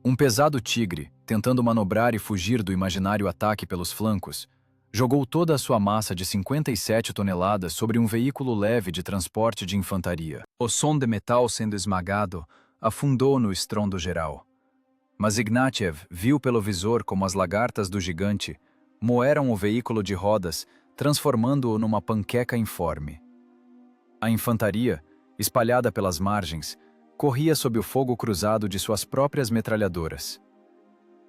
Um pesado tigre, tentando manobrar e fugir do imaginário ataque pelos flancos, jogou toda a sua massa de 57 toneladas sobre um veículo leve de transporte de infantaria. O som de metal sendo esmagado afundou no estrondo geral. Mas Ignatiev viu pelo visor como as lagartas do gigante moeram o veículo de rodas, transformando-o numa panqueca informe. A infantaria, espalhada pelas margens, corria sob o fogo cruzado de suas próprias metralhadoras.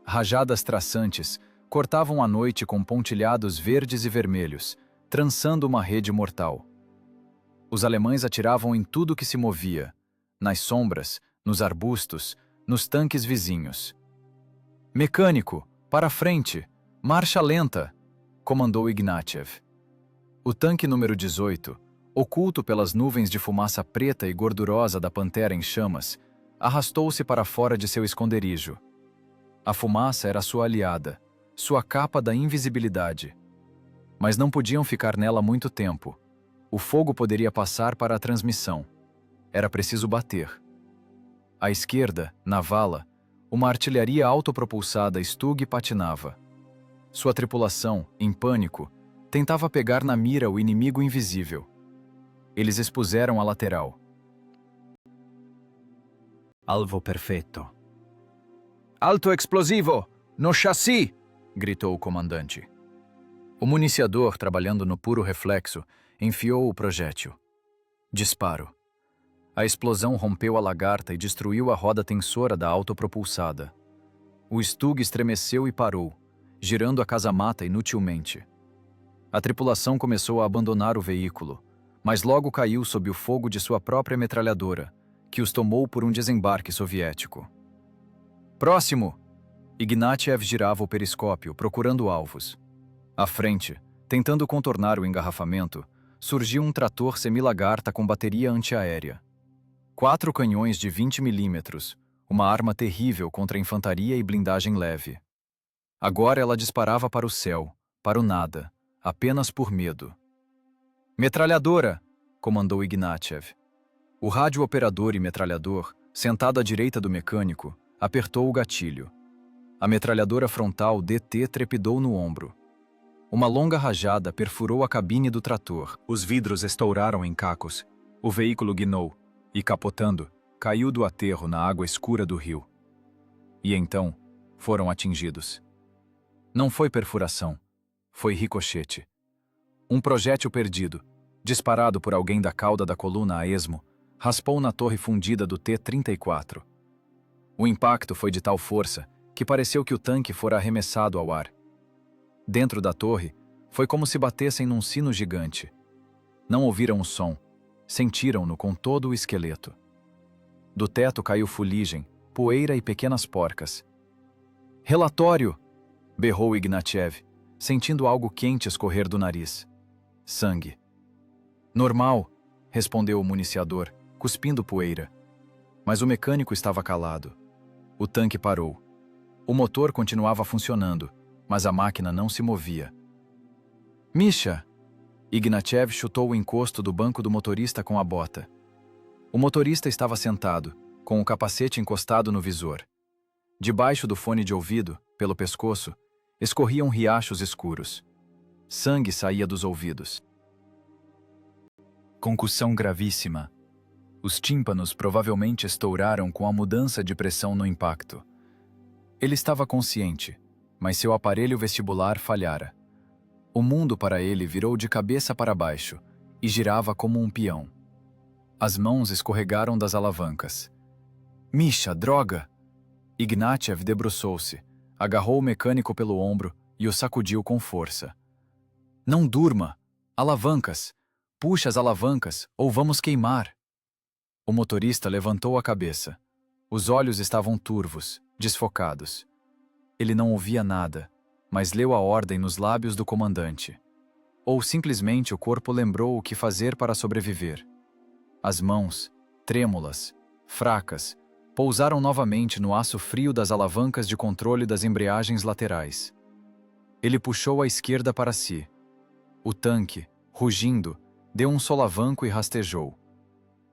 Rajadas traçantes cortavam a noite com pontilhados verdes e vermelhos, trançando uma rede mortal. Os alemães atiravam em tudo que se movia, nas sombras, nos arbustos, nos tanques vizinhos. "Mecânico, para a frente! Marcha lenta!" comandou Ignatiev. O tanque número 18, oculto pelas nuvens de fumaça preta e gordurosa da pantera em chamas, arrastou-se para fora de seu esconderijo. A fumaça era sua aliada, sua capa da invisibilidade. Mas não podiam ficar nela muito tempo. O fogo poderia passar para a transmissão. Era preciso bater. À esquerda, na vala, uma artilharia autopropulsada Stug patinava. Sua tripulação, em pânico, tentava pegar na mira o inimigo invisível. Eles expuseram a lateral. Alvo perfeito. "Alto explosivo! No chassi!" gritou o comandante. O municiador, trabalhando no puro reflexo, enfiou o projétil. Disparo. A explosão rompeu a lagarta e destruiu a roda tensora da autopropulsada. O Stug estremeceu e parou, girando a casamata inutilmente. A tripulação começou a abandonar o veículo, mas logo caiu sob o fogo de sua própria metralhadora, que os tomou por um desembarque soviético. "Próximo!" Ignatiev girava o periscópio, procurando alvos. À frente, tentando contornar o engarrafamento, surgiu um trator semilagarta com bateria antiaérea. 4 canhões de 20 milímetros, uma arma terrível contra a infantaria e blindagem leve. Agora ela disparava para o céu, para o nada, apenas por medo. "Metralhadora!" comandou Ignatiev. O rádio-operador e metralhador, sentado à direita do mecânico, apertou o gatilho. A metralhadora frontal DT trepidou no ombro. Uma longa rajada perfurou a cabine do trator. Os vidros estouraram em cacos. O veículo guinou e, capotando, caiu do aterro na água escura do rio. E então, foram atingidos. Não foi perfuração, foi ricochete. Um projétil perdido, disparado por alguém da cauda da coluna a esmo, raspou na torre fundida do T-34. O impacto foi de tal força que pareceu que o tanque fora arremessado ao ar. Dentro da torre, foi como se batessem num sino gigante. Não ouviram o som, sentiram-no com todo o esqueleto. Do teto caiu fuligem, poeira e pequenas porcas. "Relatório!" berrou Ignatiev, sentindo algo quente escorrer do nariz. Sangue. "Normal", respondeu o municiador, cuspindo poeira. Mas o mecânico estava calado. O tanque parou. O motor continuava funcionando, mas a máquina não se movia. "Misha!" Ignatiev chutou o encosto do banco do motorista com a bota. O motorista estava sentado, com o capacete encostado no visor. Debaixo do fone de ouvido, pelo pescoço, escorriam riachos escuros. Sangue saía dos ouvidos. Concussão gravíssima. Os tímpanos provavelmente estouraram com a mudança de pressão no impacto. Ele estava consciente, mas seu aparelho vestibular falhara. O mundo para ele virou de cabeça para baixo e girava como um peão. As mãos escorregaram das alavancas. Misha, droga! Ignatiev debruçou-se, agarrou o mecânico pelo ombro e o sacudiu com força. Não durma! Alavancas! Puxa as alavancas ou vamos queimar! O motorista levantou a cabeça. Os olhos estavam turvos, desfocados. Ele não ouvia nada, mas leu a ordem nos lábios do comandante. Ou simplesmente o corpo lembrou o que fazer para sobreviver. As mãos, trêmulas, fracas, pousaram novamente no aço frio das alavancas de controle das embreagens laterais. Ele puxou a esquerda para si. O tanque, rugindo, deu um solavanco e rastejou.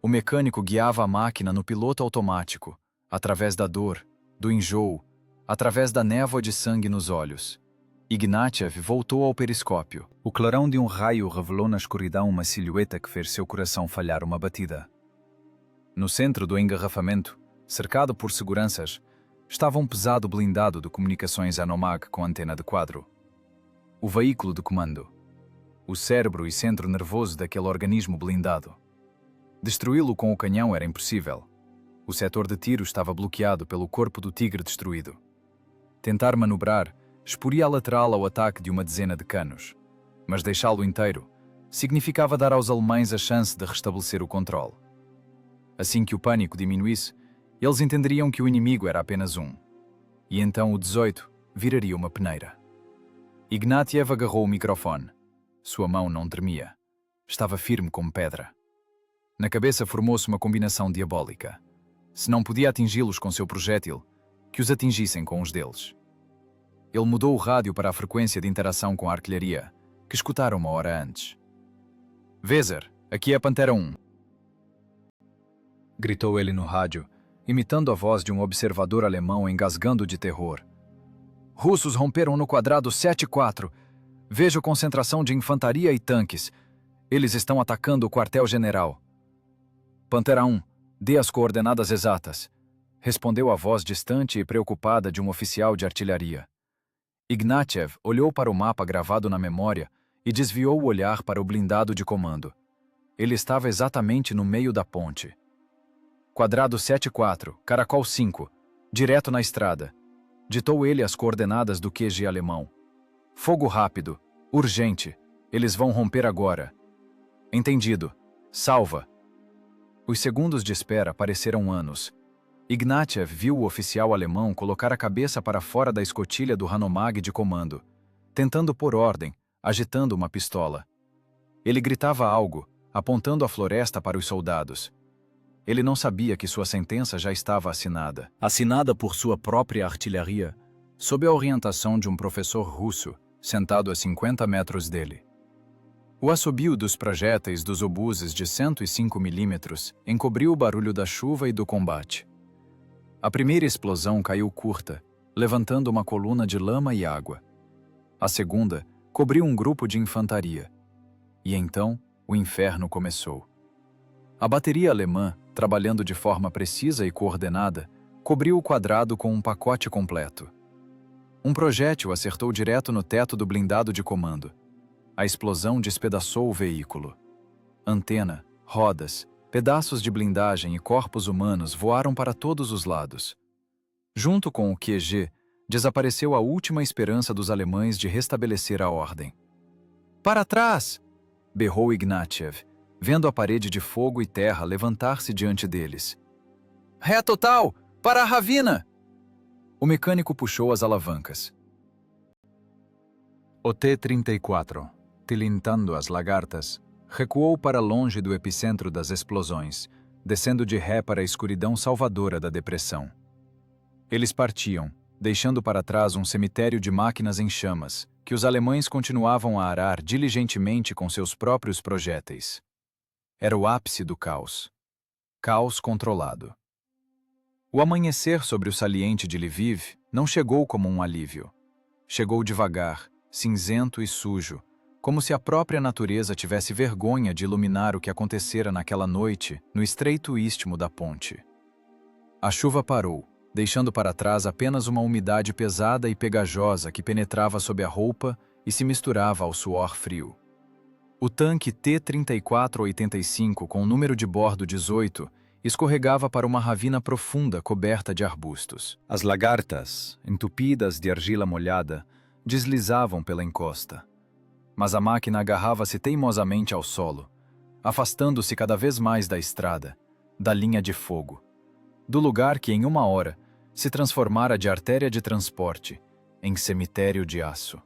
O mecânico guiava a máquina no piloto automático, através da dor, do enjoo, através da névoa de sangue nos olhos. Ignatiev voltou ao periscópio. O clarão de um raio revelou na escuridão uma silhueta que fez seu coração falhar uma batida. No centro do engarrafamento, cercado por seguranças, estava um pesado blindado de comunicações Anomag com antena de quadro. O veículo de comando. O cérebro e centro nervoso daquele organismo blindado. Destruí-lo com o canhão era impossível. O setor de tiro estava bloqueado pelo corpo do tigre destruído. Tentar manobrar exporia a lateral ao ataque de uma dezena de canos, mas deixá-lo inteiro significava dar aos alemães a chance de restabelecer o controle. Assim que o pânico diminuísse, eles entenderiam que o inimigo era apenas um, e então o 18 viraria uma peneira. Ignatiev agarrou o microfone. Sua mão não tremia. Estava firme como pedra. Na cabeça formou-se uma combinação diabólica. Se não podia atingi-los com seu projétil, que os atingissem com os deles. Ele mudou o rádio para a frequência de interação com a artilharia, que escutaram uma hora antes. Weser, aqui é a Pantera 1. Gritou ele no rádio, imitando a voz de um observador alemão engasgando de terror. Russos romperam no quadrado 7-4. Vejo concentração de infantaria e tanques. Eles estão atacando o quartel-general. Pantera 1, dê as coordenadas exatas, respondeu a voz distante e preocupada de um oficial de artilharia. Ignatiev olhou para o mapa gravado na memória e desviou o olhar para o blindado de comando. Ele estava exatamente no meio da ponte. Quadrado 7-4, Caracol 5, direto na estrada. Ditou ele as coordenadas do QG alemão. Fogo rápido, urgente, eles vão romper agora. Entendido. Salva. Os segundos de espera pareceram anos. Ignatiev viu o oficial alemão colocar a cabeça para fora da escotilha do Hanomag de comando, tentando pôr ordem, agitando uma pistola. Ele gritava algo, apontando a floresta para os soldados. Ele não sabia que sua sentença já estava assinada. Assinada por sua própria artilharia, sob a orientação de um professor russo, sentado a 50 metros dele. O assobio dos projéteis dos obuses de 105 mm encobriu o barulho da chuva e do combate. A primeira explosão caiu curta, levantando uma coluna de lama e água. A segunda cobriu um grupo de infantaria. E então, o inferno começou. A bateria alemã, trabalhando de forma precisa e coordenada, cobriu o quadrado com um pacote completo. Um projétil acertou direto no teto do blindado de comando. A explosão despedaçou o veículo. Antena, rodas, pedaços de blindagem e corpos humanos voaram para todos os lados. Junto com o QG, desapareceu a última esperança dos alemães de restabelecer a ordem. Para trás! Berrou Ignatiev, vendo a parede de fogo e terra levantar-se diante deles. Ré total! Para a ravina! O mecânico puxou as alavancas. O T-34, tilintando as lagartas, recuou para longe do epicentro das explosões, descendo de ré para a escuridão salvadora da depressão. Eles partiam, deixando para trás um cemitério de máquinas em chamas, que os alemães continuavam a arar diligentemente com seus próprios projéteis. Era o ápice do caos. Caos controlado. O amanhecer sobre o saliente de Lviv não chegou como um alívio. Chegou devagar, cinzento e sujo, como se a própria natureza tivesse vergonha de iluminar o que acontecera naquela noite no estreito istmo da ponte. A chuva parou, deixando para trás apenas uma umidade pesada e pegajosa que penetrava sob a roupa e se misturava ao suor frio. O tanque T-3485, com o número de bordo 18, escorregava para uma ravina profunda coberta de arbustos. As lagartas, entupidas de argila molhada, deslizavam pela encosta. Mas a máquina agarrava-se teimosamente ao solo, afastando-se cada vez mais da estrada, da linha de fogo, do lugar que em uma hora se transformara de artéria de transporte em cemitério de aço.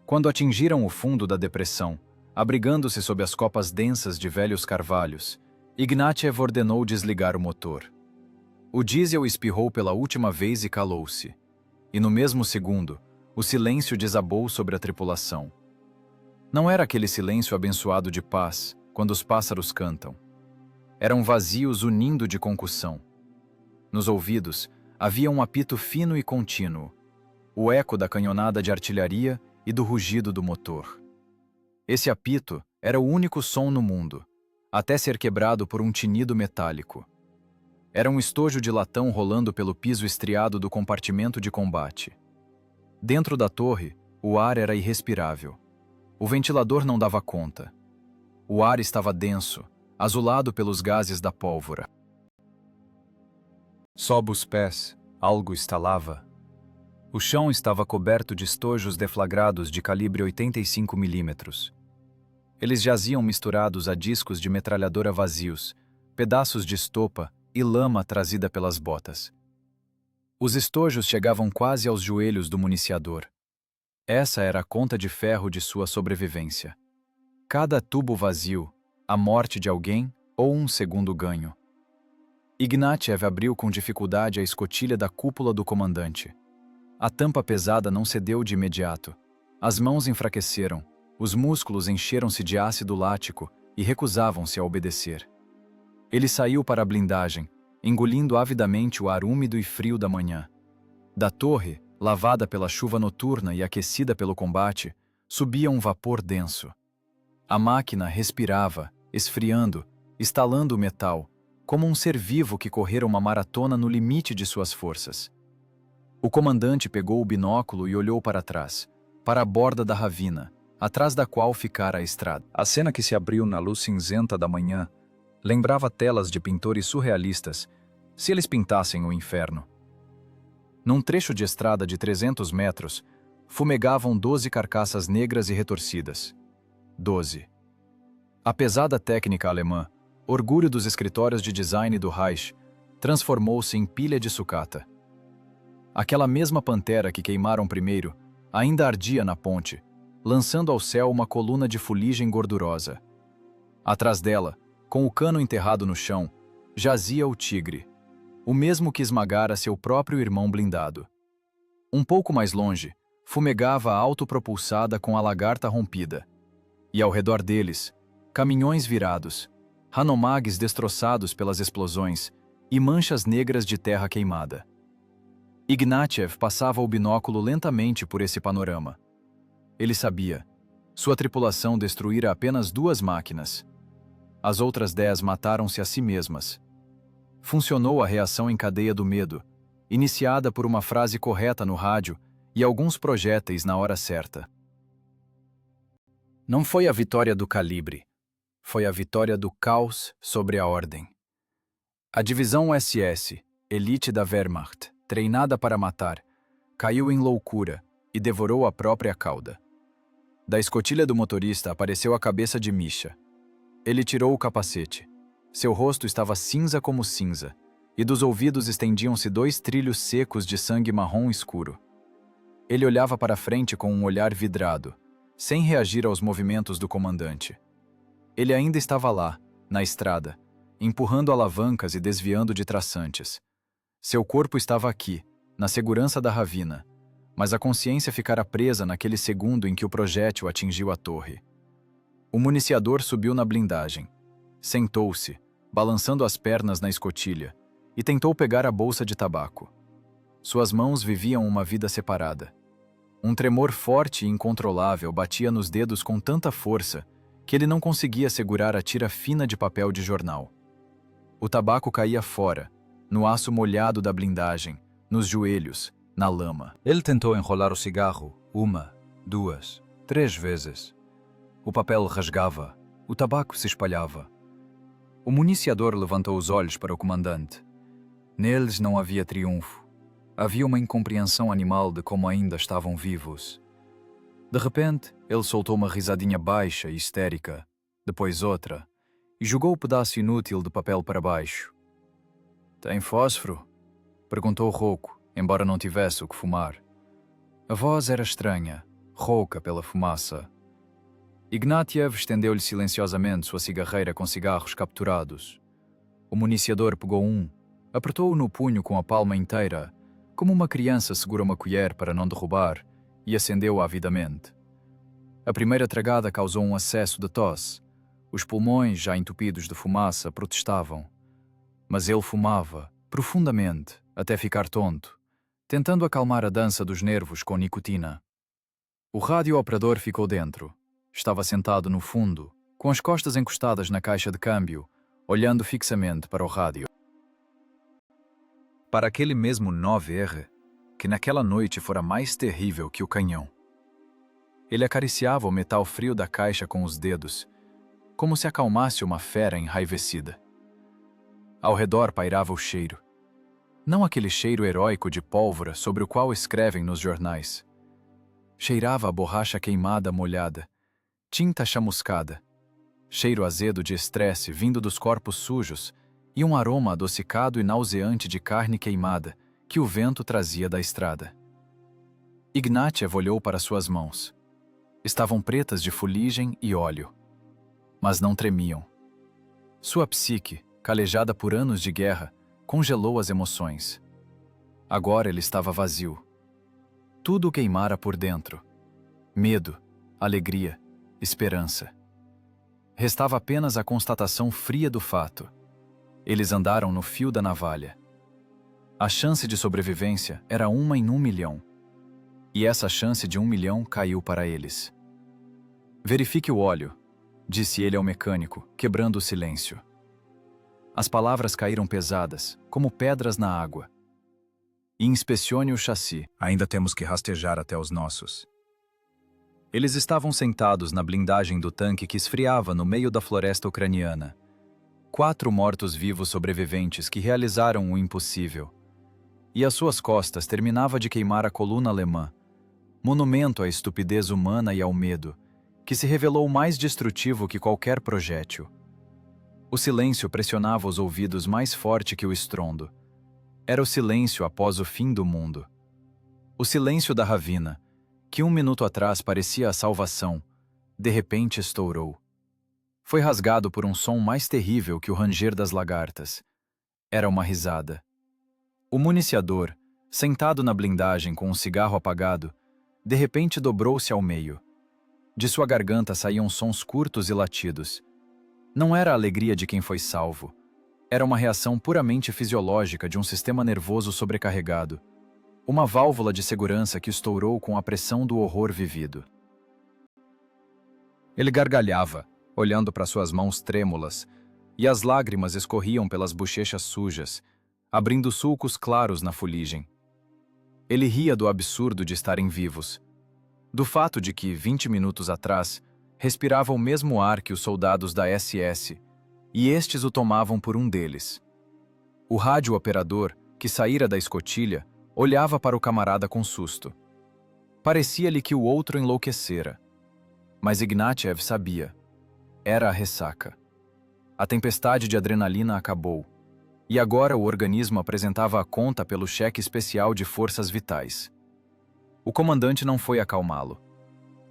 Quando atingiram o fundo da depressão, abrigando-se sob as copas densas de velhos carvalhos, Ignatiev ordenou desligar o motor. O diesel espirrou pela última vez e calou-se. E no mesmo segundo, o silêncio desabou sobre a tripulação. Não era aquele silêncio abençoado de paz, quando os pássaros cantam. Eram vazios unindo de concussão. Nos ouvidos, havia um apito fino e contínuo, o eco da canhonada de artilharia e do rugido do motor. Esse apito era o único som no mundo, até ser quebrado por um tinido metálico. Era um estojo de latão rolando pelo piso estriado do compartimento de combate. Dentro da torre, o ar era irrespirável. O ventilador não dava conta. O ar estava denso, azulado pelos gases da pólvora. Sob os pés, algo estalava. O chão estava coberto de estojos deflagrados de calibre 85 milímetros. Eles jaziam misturados a discos de metralhadora vazios, pedaços de estopa e lama trazida pelas botas. Os estojos chegavam quase aos joelhos do municiador. Essa era a conta de ferro de sua sobrevivência. Cada tubo vazio, a morte de alguém ou um segundo ganho. Ignatiev abriu com dificuldade a escotilha da cúpula do comandante. A tampa pesada não cedeu de imediato. As mãos enfraqueceram, os músculos encheram-se de ácido lático e recusavam-se a obedecer. Ele saiu para a blindagem, engolindo avidamente o ar úmido e frio da manhã. Da torre, lavada pela chuva noturna e aquecida pelo combate, subia um vapor denso. A máquina respirava, esfriando, estalando o metal, como um ser vivo que correra uma maratona no limite de suas forças. O comandante pegou o binóculo e olhou para trás, para a borda da ravina, atrás da qual ficara a estrada. A cena que se abriu na luz cinzenta da manhã lembrava telas de pintores surrealistas, se eles pintassem o inferno. Num trecho de estrada de 300 metros, fumegavam 12 carcaças negras e retorcidas. 12. A pesada técnica alemã, orgulho dos escritórios de design do Reich, transformou-se em pilha de sucata. Aquela mesma pantera que queimaram primeiro ainda ardia na ponte, lançando ao céu uma coluna de fuligem gordurosa. Atrás dela, com o cano enterrado no chão, jazia o tigre, o mesmo que esmagara seu próprio irmão blindado. Um pouco mais longe, fumegava a autopropulsada com a lagarta rompida. E ao redor deles, caminhões virados, Hanomags destroçados pelas explosões e manchas negras de terra queimada. Ignatiev passava o binóculo lentamente por esse panorama. Ele sabia. Sua tripulação destruíra apenas 2 máquinas. As outras 10 mataram-se a si mesmas. Funcionou a reação em cadeia do medo, iniciada por uma frase correta no rádio e alguns projéteis na hora certa. Não foi a vitória do calibre. Foi a vitória do caos sobre a ordem. A divisão SS, elite da Wehrmacht, treinada para matar, caiu em loucura e devorou a própria cauda. Da escotilha do motorista apareceu a cabeça de Misha. Ele tirou o capacete. Seu rosto estava cinza como cinza, e dos ouvidos estendiam-se 2 trilhos secos de sangue marrom escuro. Ele olhava para frente com um olhar vidrado, sem reagir aos movimentos do comandante. Ele ainda estava lá, na estrada, empurrando alavancas e desviando de traçantes. Seu corpo estava aqui, na segurança da ravina, mas a consciência ficara presa naquele segundo em que o projétil atingiu a torre. O municiador subiu na blindagem. Sentou-se, balançando as pernas na escotilha, e tentou pegar a bolsa de tabaco. Suas mãos viviam uma vida separada. Um tremor forte e incontrolável batia nos dedos com tanta força que ele não conseguia segurar a tira fina de papel de jornal. O tabaco caía fora, no aço molhado da blindagem, nos joelhos, na lama. Ele tentou enrolar o cigarro, uma, 2, 3 vezes. O papel rasgava, o tabaco se espalhava. O municiador levantou os olhos para o comandante. Neles não havia triunfo. Havia uma incompreensão animal de como ainda estavam vivos. De repente, ele soltou uma risadinha baixa e histérica, depois outra, e jogou o pedaço inútil de papel para baixo. "Tem fósforo?" perguntou rouco, embora não tivesse o que fumar. A voz era estranha, rouca pela fumaça. Ignatiev estendeu-lhe silenciosamente sua cigarreira com cigarros capturados. O municiador pegou um, apertou-o no punho com a palma inteira, como uma criança segura uma colher para não derrubar, e acendeu-o avidamente. A primeira tragada causou um acesso de tosse. Os pulmões, já entupidos de fumaça, protestavam. Mas ele fumava, profundamente, até ficar tonto, tentando acalmar a dança dos nervos com nicotina. O rádio-operador ficou dentro. Estava sentado no fundo, com as costas encostadas na caixa de câmbio, olhando fixamente para o rádio. Para aquele mesmo 9R, que naquela noite fora mais terrível que o canhão. Ele acariciava o metal frio da caixa com os dedos, como se acalmasse uma fera enraivecida. Ao redor pairava o cheiro. Não aquele cheiro heróico de pólvora sobre o qual escrevem nos jornais. Cheirava a borracha queimada molhada, tinta chamuscada, cheiro azedo de estresse vindo dos corpos sujos e um aroma adocicado e nauseante de carne queimada que o vento trazia da estrada. Ignatiev olhou para suas mãos. Estavam pretas de fuligem e óleo, mas não tremiam. Sua psique, calejada por anos de guerra, congelou as emoções. Agora ele estava vazio. Tudo queimara por dentro. Medo, alegria, esperança. Restava apenas a constatação fria do fato. Eles andaram no fio da navalha. A chance de sobrevivência era 1 em 1 milhão. E essa chance de 1 milhão caiu para eles. "Verifique o óleo", disse ele ao mecânico, quebrando o silêncio. As palavras caíram pesadas, como pedras na água. "E inspecione o chassi. Ainda temos que rastejar até os nossos." Eles estavam sentados na blindagem do tanque que esfriava no meio da floresta ucraniana. 4 mortos-vivos sobreviventes que realizaram o impossível. E às suas costas terminava de queimar a coluna alemã, monumento à estupidez humana e ao medo, que se revelou mais destrutivo que qualquer projétil. O silêncio pressionava os ouvidos mais forte que o estrondo. Era o silêncio após o fim do mundo. O silêncio da ravina, que 1 minuto atrás parecia a salvação, de repente estourou. Foi rasgado por um som mais terrível que o ranger das lagartas. Era uma risada. O municiador, sentado na blindagem com um cigarro apagado, de repente dobrou-se ao meio. De sua garganta saíam sons curtos e latidos. Não era a alegria de quem foi salvo. Era uma reação puramente fisiológica de um sistema nervoso sobrecarregado. Uma válvula de segurança que estourou com a pressão do horror vivido. Ele gargalhava, olhando para suas mãos trêmulas, e as lágrimas escorriam pelas bochechas sujas, abrindo sulcos claros na fuligem. Ele ria do absurdo de estarem vivos, do fato de que, 20 minutos atrás, respirava o mesmo ar que os soldados da SS, e estes o tomavam por um deles. O rádio-operador, que saíra da escotilha, olhava para o camarada com susto. Parecia-lhe que o outro enlouquecera. Mas Ignatiev sabia. Era a ressaca. A tempestade de adrenalina acabou, e agora o organismo apresentava a conta pelo cheque especial de forças vitais. O comandante não foi acalmá-lo.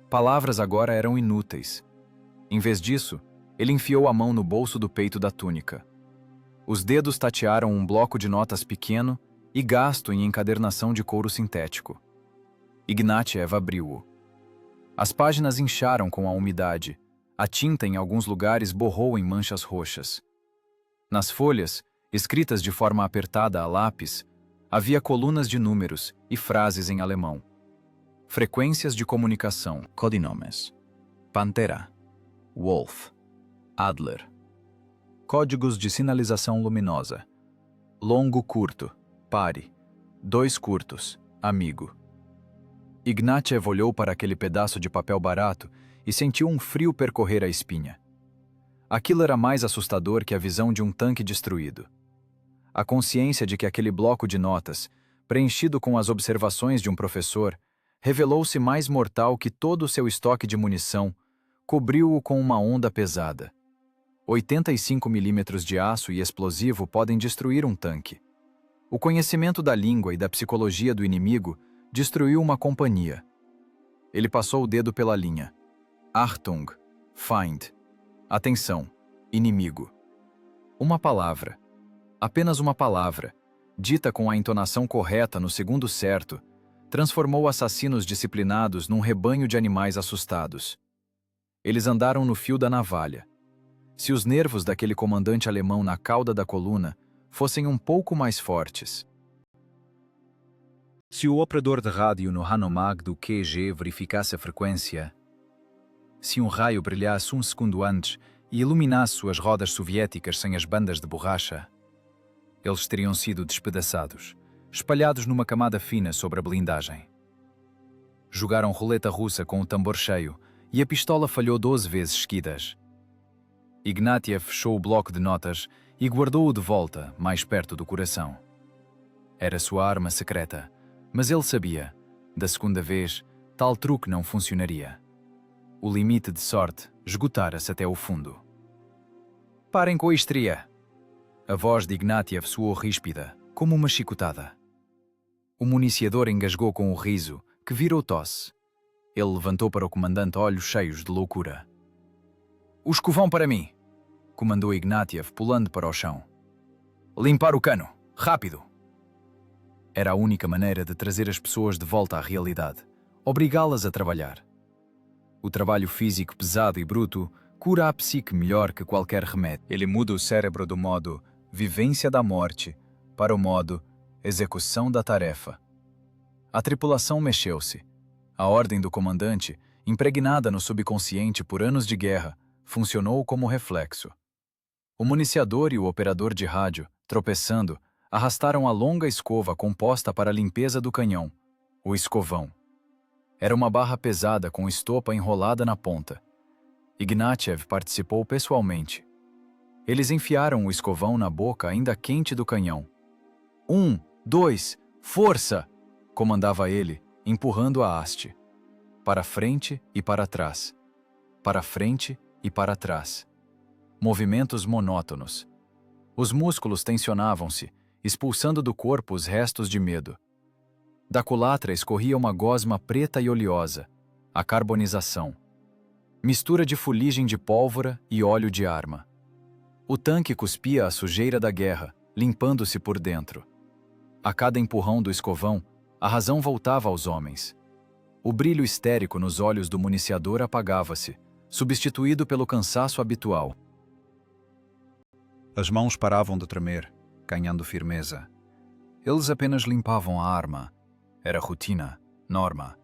Palavras agora eram inúteis. Em vez disso, ele enfiou a mão no bolso do peito da túnica. Os dedos tatearam um bloco de notas pequeno e gasto em encadernação de couro sintético. Ignatiev abriu-o. As páginas incharam com a umidade. A tinta em alguns lugares borrou em manchas roxas. Nas folhas, escritas de forma apertada a lápis, havia colunas de números e frases em alemão. Frequências de comunicação, codinomes. Pantera, Wolf, Adler. Códigos de sinalização luminosa. Longo curto, pare. 2 curtos, amigo. Ignatiev olhou para aquele pedaço de papel barato e sentiu um frio percorrer a espinha. Aquilo era mais assustador que a visão de um tanque destruído. A consciência de que aquele bloco de notas, preenchido com as observações de um professor, revelou-se mais mortal que todo o seu estoque de munição, cobriu-o com uma onda pesada. 85 milímetros de aço e explosivo podem destruir um tanque. O conhecimento da língua e da psicologia do inimigo destruiu uma companhia. Ele passou o dedo pela linha. Achtung, Feind. Atenção, inimigo. Uma palavra, apenas uma palavra, dita com a entonação correta no segundo certo, transformou assassinos disciplinados num rebanho de animais assustados. Eles andaram no fio da navalha. Se os nervos daquele comandante alemão na cauda da coluna fossem um pouco mais fortes. Se o operador de rádio no Hanomag do QG verificasse a frequência, se um raio brilhasse um segundo antes e iluminasse suas rodas soviéticas sem as bandas de borracha, eles teriam sido despedaçados, espalhados numa camada fina sobre a blindagem. Jogaram roleta russa com o tambor cheio e a pistola falhou 12 vezes seguidas. Ignatiev fechou o bloco de notas e guardou-o de volta, mais perto do coração. Era sua arma secreta, mas ele sabia, da segunda vez, tal truque não funcionaria. O limite de sorte esgotara-se até o fundo. Parem com a histeria! A voz de Ignatiev soou ríspida, como uma chicotada. O municiador engasgou com o riso, que virou tosse. Ele levantou para o comandante olhos cheios de loucura. "O escovão para mim!" comandou Ignatiev, pulando para o chão. "Limpar o cano! Rápido!" Era a única maneira de trazer as pessoas de volta à realidade, obrigá-las a trabalhar. O trabalho físico pesado e bruto cura a psique melhor que qualquer remédio. Ele muda o cérebro do modo vivência da morte para o modo execução da tarefa. A tripulação mexeu-se. A ordem do comandante, impregnada no subconsciente por anos de guerra, funcionou como reflexo. O municiador e o operador de rádio, tropeçando, arrastaram a longa escova composta para a limpeza do canhão, o escovão. Era uma barra pesada com estopa enrolada na ponta. Ignatiev participou pessoalmente. Eles enfiaram o escovão na boca ainda quente do canhão. 1, 2, força! Comandava ele, empurrando a haste. Para frente e para trás. Para frente e para trás. Movimentos monótonos. Os músculos tensionavam-se, expulsando do corpo os restos de medo. Da culatra escorria uma gosma preta e oleosa, a carbonização. Mistura de fuligem de pólvora e óleo de arma. O tanque cuspia a sujeira da guerra, limpando-se por dentro. A cada empurrão do escovão, a razão voltava aos homens. O brilho histérico nos olhos do municiador apagava-se, substituído pelo cansaço habitual. As mãos paravam de tremer, ganhando firmeza. Eles apenas limpavam a arma. Era rotina, norma.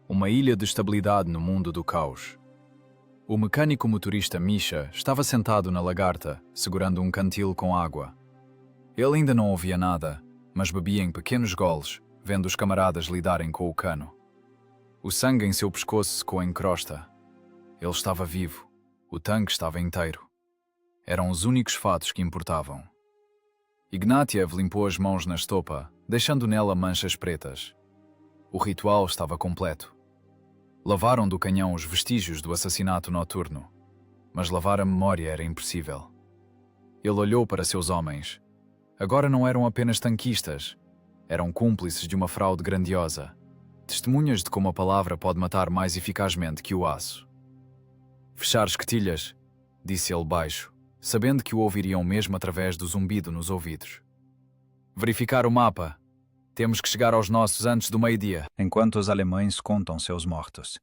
Uma ilha de estabilidade no mundo do caos. O mecânico motorista Misha estava sentado na lagarta, segurando um cantil com água. Ele ainda não ouvia nada, mas bebia em pequenos goles, vendo os camaradas lidarem com o cano. O sangue em seu pescoço secou em crosta. Ele estava vivo. O tanque estava inteiro. Eram os únicos fatos que importavam. Ignatiev limpou as mãos na estopa, deixando nela manchas pretas. O ritual estava completo. Lavaram do canhão os vestígios do assassinato noturno, mas lavar a memória era impossível. Ele olhou para seus homens. Agora não eram apenas tanquistas, eram cúmplices de uma fraude grandiosa, testemunhas de como a palavra pode matar mais eficazmente que o aço. "Fechar esquetilhas", disse ele baixo, sabendo que o ouviriam mesmo através do zumbido nos ouvidos. "Verificar o mapa. Temos que chegar aos nossos antes do meio-dia." Enquanto os alemães contam seus mortos.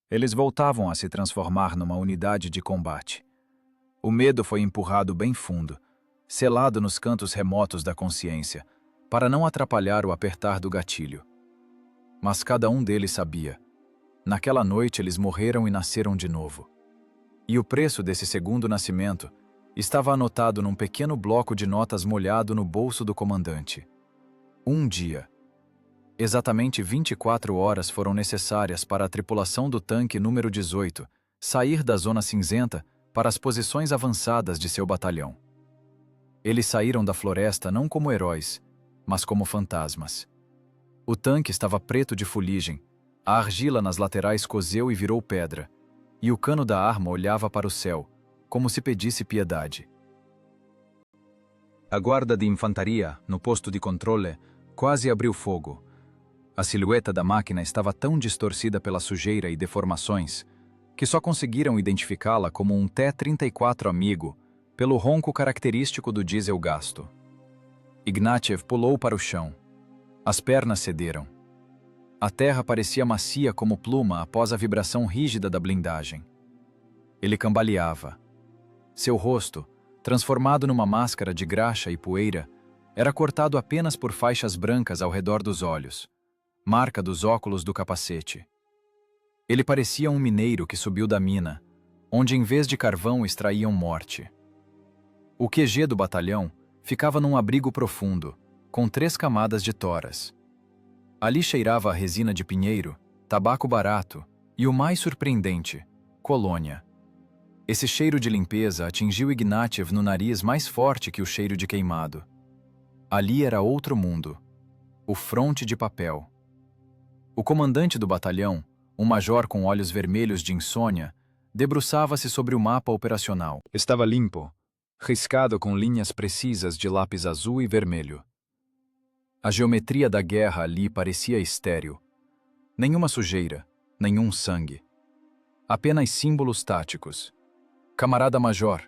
Eles voltavam a se transformar numa unidade de combate. O medo foi empurrado bem fundo, selado nos cantos remotos da consciência, para não atrapalhar o apertar do gatilho. Mas cada um deles sabia. Naquela noite eles morreram e nasceram de novo. E o preço desse segundo nascimento estava anotado num pequeno bloco de notas molhado no bolso do comandante. Um dia. Exatamente 24 horas foram necessárias para a tripulação do tanque número 18 sair da zona cinzenta para as posições avançadas de seu batalhão. Eles saíram da floresta não como heróis, mas como fantasmas. O tanque estava preto de fuligem, a argila nas laterais cozeu e virou pedra, e o cano da arma olhava para o céu, como se pedisse piedade. A guarda de infantaria, no posto de controle, quase abriu fogo. A silhueta da máquina estava tão distorcida pela sujeira e deformações que só conseguiram identificá-la como um T-34 amigo pelo ronco característico do diesel gasto. Ignatiev pulou para o chão. As pernas cederam. A terra parecia macia como pluma após a vibração rígida da blindagem. Ele cambaleava. Seu rosto, transformado numa máscara de graxa e poeira, era cortado apenas por faixas brancas ao redor dos olhos, marca dos óculos do capacete. Ele parecia um mineiro que subiu da mina, onde em vez de carvão extraíam morte. O QG do batalhão ficava num abrigo profundo, com 3 camadas de toras. Ali cheirava a resina de pinheiro, tabaco barato e o mais surpreendente, colônia. Esse cheiro de limpeza atingiu Ignatiev no nariz mais forte que o cheiro de queimado. Ali era outro mundo, o fronte de papel. O comandante do batalhão, um major com olhos vermelhos de insônia, debruçava-se sobre o mapa operacional. Estava limpo, riscado com linhas precisas de lápis azul e vermelho. A geometria da guerra ali parecia estéril. Nenhuma sujeira, nenhum sangue. Apenas símbolos táticos. Camarada Major.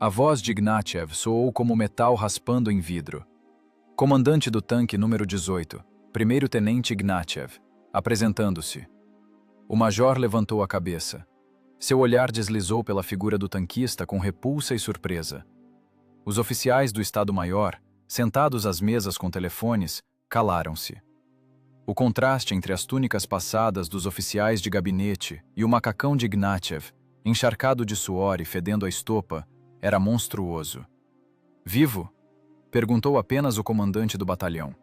A voz de Ignatiev soou como metal raspando em vidro. Comandante do tanque número 18, primeiro-tenente Ignatiev, apresentando-se. O major levantou a cabeça. Seu olhar deslizou pela figura do tanquista com repulsa e surpresa. Os oficiais do Estado-Maior, sentados às mesas com telefones, calaram-se. O contraste entre as túnicas passadas dos oficiais de gabinete e o macacão de Ignatiev, encharcado de suor e fedendo a estopa, era monstruoso. Vivo? Perguntou apenas o comandante do batalhão.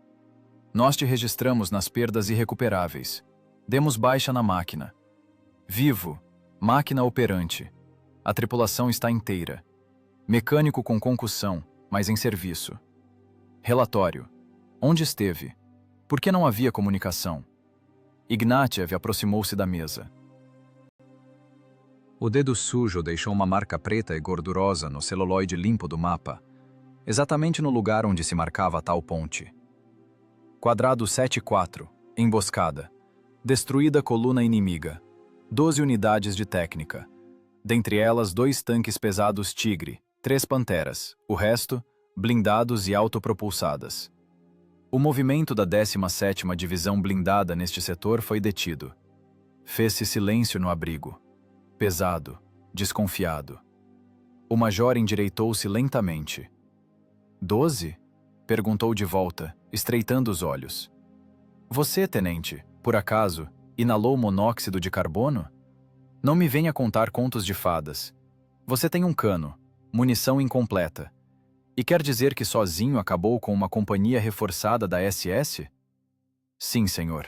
Nós te registramos nas perdas irrecuperáveis. Demos baixa na máquina. Vivo. Máquina operante. A tripulação está inteira. Mecânico com concussão, mas em serviço. Relatório. Onde esteve? Por que não havia comunicação? Ignatiev aproximou-se da mesa. O dedo sujo deixou uma marca preta e gordurosa no celuloide limpo do mapa, exatamente no lugar onde se marcava a tal ponte. Quadrado 7-4, emboscada. Destruída coluna inimiga. 12 unidades de técnica. Dentre elas 2 tanques pesados Tigre, 3 Panteras, o resto, blindados e autopropulsadas. O movimento da 17ª Divisão Blindada neste setor foi detido. Fez-se silêncio no abrigo. Pesado, desconfiado. O major endireitou-se lentamente. 12? Perguntou de volta, estreitando os olhos. Você, tenente, por acaso, inalou monóxido de carbono? Não me venha contar contos de fadas. Você tem um cano, munição incompleta. E quer dizer que sozinho acabou com uma companhia reforçada da SS? Sim, senhor.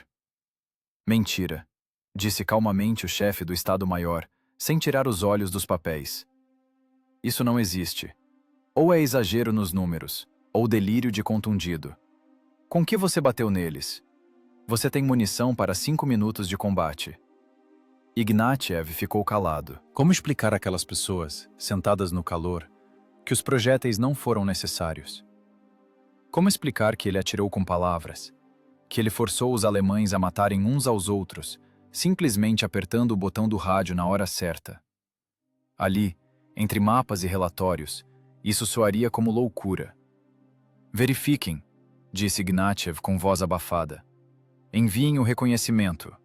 Mentira, disse calmamente o chefe do Estado-Maior, sem tirar os olhos dos papéis. Isso não existe. Ou é exagero nos números, ou delírio de contundido. Com que você bateu neles? Você tem munição para 5 minutos de combate. Ignatiev ficou calado. Como explicar àquelas pessoas, sentadas no calor, que os projéteis não foram necessários? Como explicar que ele atirou com palavras, que ele forçou os alemães a matarem uns aos outros, simplesmente apertando o botão do rádio na hora certa? Ali, entre mapas e relatórios, isso soaria como loucura. Verifiquem, disse Ignatiev com voz abafada. Enviem o reconhecimento.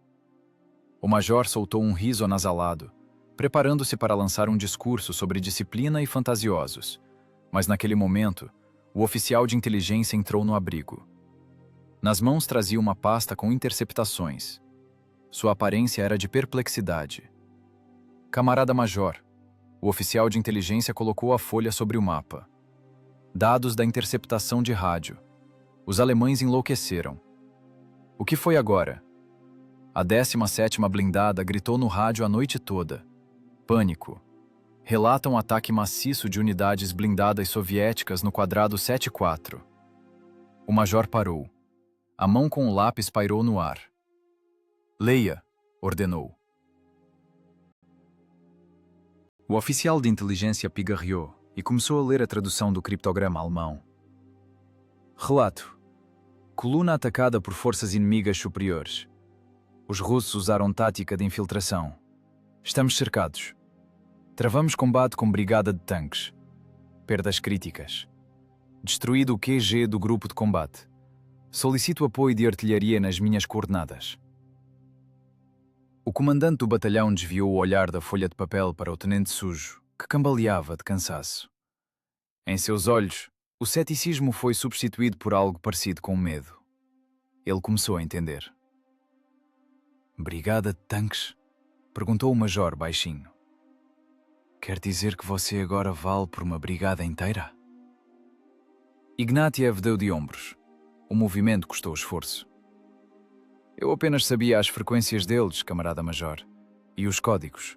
O major soltou um riso anasalado, preparando-se para lançar um discurso sobre disciplina e fantasiosos. Mas naquele momento, o oficial de inteligência entrou no abrigo. Nas mãos trazia uma pasta com interceptações. Sua aparência era de perplexidade. Camarada Major, o oficial de inteligência colocou a folha sobre o mapa. Dados da interceptação de rádio. Os alemães enlouqueceram. O que foi agora? A 17ª blindada gritou no rádio a noite toda. Pânico. Relata um ataque maciço de unidades blindadas soviéticas no quadrado 74. O major parou. A mão com o lápis pairou no ar. Leia, ordenou. O oficial de inteligência pigarreou e começou a ler a tradução do criptograma alemão. Relato. Coluna atacada por forças inimigas superiores. Os russos usaram tática de infiltração. Estamos cercados. Travamos combate com brigada de tanques. Perdas críticas. Destruído o QG do grupo de combate. Solicito apoio de artilharia nas minhas coordenadas. O comandante do batalhão desviou o olhar da folha de papel para o tenente sujo, que cambaleava de cansaço. Em seus olhos, o ceticismo foi substituído por algo parecido com medo. Ele começou a entender. Brigada de tanques? Perguntou o major baixinho. Quer dizer que você agora vale por uma brigada inteira? Ignatiev deu de ombros. O movimento custou esforço. Eu apenas sabia as frequências deles, camarada major, e os códigos.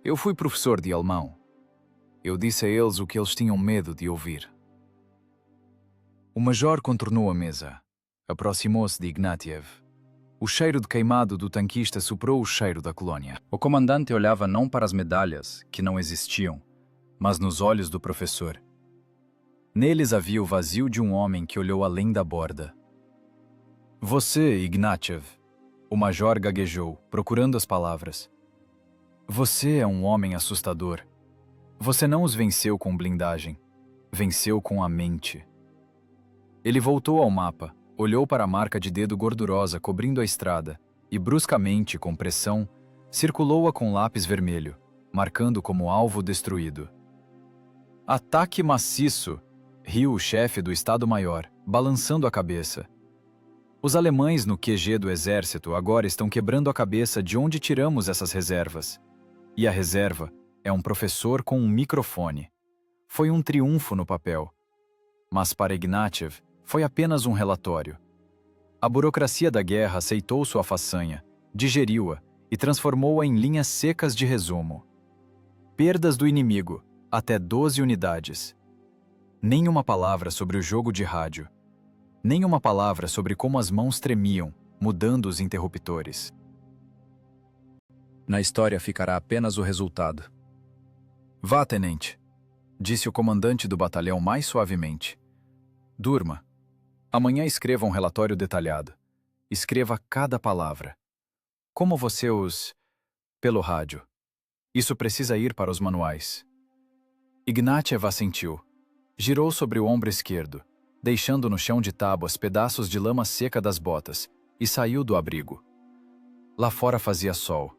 Eu fui professor de alemão. Eu disse a eles o que eles tinham medo de ouvir. O major contornou a mesa. Aproximou-se de Ignatiev. O cheiro de queimado do tanquista superou o cheiro da colônia. O comandante olhava não para as medalhas, que não existiam, mas nos olhos do professor. Neles havia o vazio de um homem que olhou além da borda. Você, Ignatiev, o major gaguejou, procurando as palavras. Você é um homem assustador. Você não os venceu com blindagem. Venceu com a mente. Ele voltou ao mapa, olhou para a marca de dedo gordurosa cobrindo a estrada e, bruscamente, com pressão, circulou-a com lápis vermelho, marcando como alvo destruído. Ataque maciço! Riu o chefe do Estado-Maior, balançando a cabeça. Os alemães no QG do exército agora estão quebrando a cabeça de onde tiramos essas reservas. E a reserva é um professor com um microfone. Foi um triunfo no papel. Mas para Ignatiev, foi apenas um relatório. A burocracia da guerra aceitou sua façanha, digeriu-a e transformou-a em linhas secas de resumo. Perdas do inimigo, até 12 unidades. Nenhuma palavra sobre o jogo de rádio. Nenhuma palavra sobre como as mãos tremiam, mudando os interruptores. Na história ficará apenas o resultado. Vá, tenente, disse o comandante do batalhão mais suavemente. Durma. Amanhã escreva um relatório detalhado. Escreva cada palavra. Como você os... pelo rádio. Isso precisa ir para os manuais. Ignatiev assentiu. Girou sobre o ombro esquerdo, deixando no chão de tábuas pedaços de lama seca das botas, e saiu do abrigo. Lá fora fazia sol,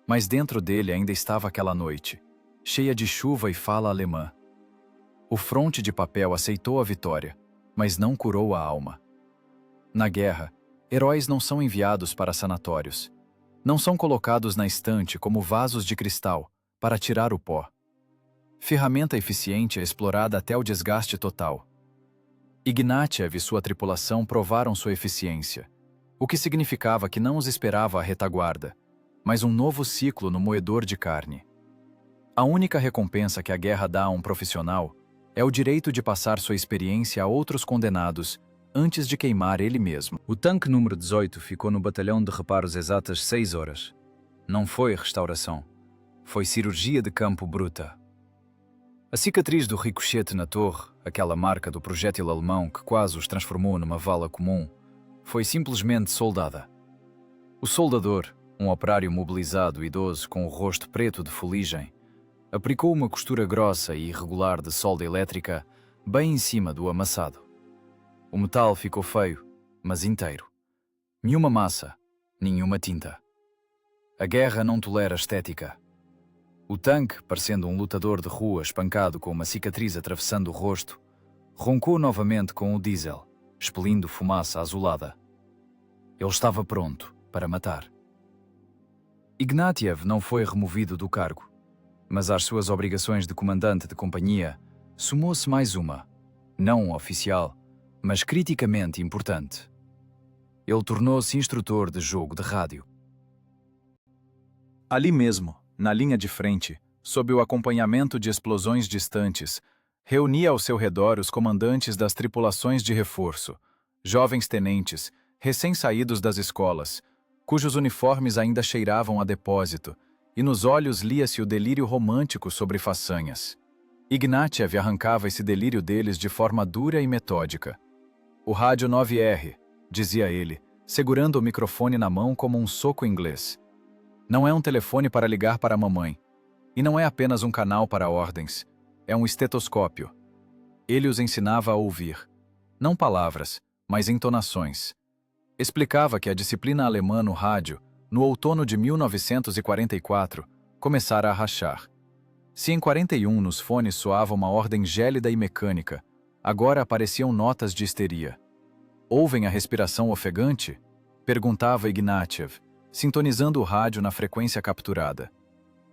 mas dentro dele ainda estava aquela noite, cheia de chuva e fala alemã. O fronte de papel aceitou a vitória, mas não curou a alma. Na guerra, heróis não são enviados para sanatórios. Não são colocados na estante como vasos de cristal para tirar o pó. Ferramenta eficiente é explorada até o desgaste total. Ignatiev e sua tripulação provaram sua eficiência, o que significava que não os esperava a retaguarda, mas um novo ciclo no moedor de carne. A única recompensa que a guerra dá a um profissional é o direito de passar sua experiência a outros condenados antes de queimar ele mesmo. O tanque número 18 ficou no batalhão de reparos exatas 6 horas. Não foi restauração. Foi cirurgia de campo bruta. A cicatriz do ricochete na torre, aquela marca do projétil alemão que quase os transformou numa vala comum, foi simplesmente soldada. O soldador, um operário mobilizado idoso com o rosto preto de fuligem, aplicou uma costura grossa e irregular de solda elétrica bem em cima do amassado. O metal ficou feio, mas inteiro. Nenhuma massa, nenhuma tinta. A guerra não tolera estética. O tanque, parecendo um lutador de rua espancado com uma cicatriz atravessando o rosto, roncou novamente com o diesel, expelindo fumaça azulada. Ele estava pronto para matar. Ignatiev não foi removido do cargo, mas às suas obrigações de comandante de companhia somou-se mais uma, não oficial, mas criticamente importante. Ele tornou-se instrutor de jogo de rádio. Ali mesmo, na linha de frente, sob o acompanhamento de explosões distantes, reunia ao seu redor os comandantes das tripulações de reforço, jovens tenentes, recém-saídos das escolas, cujos uniformes ainda cheiravam a depósito, e nos olhos lia-se o delírio romântico sobre façanhas. Ignatiev arrancava esse delírio deles de forma dura e metódica. O rádio 9R, dizia ele, segurando o microfone na mão como um soco inglês. Não é um telefone para ligar para a mamãe. E não é apenas um canal para ordens. É um estetoscópio. Ele os ensinava a ouvir. Não palavras, mas entonações. Explicava que a disciplina alemã no rádio, no outono de 1944, começara a rachar. Se em 41 nos fones soava uma ordem gélida e mecânica, agora apareciam notas de histeria. Ouvem a respiração ofegante? Perguntava Ignatiev, sintonizando o rádio na frequência capturada.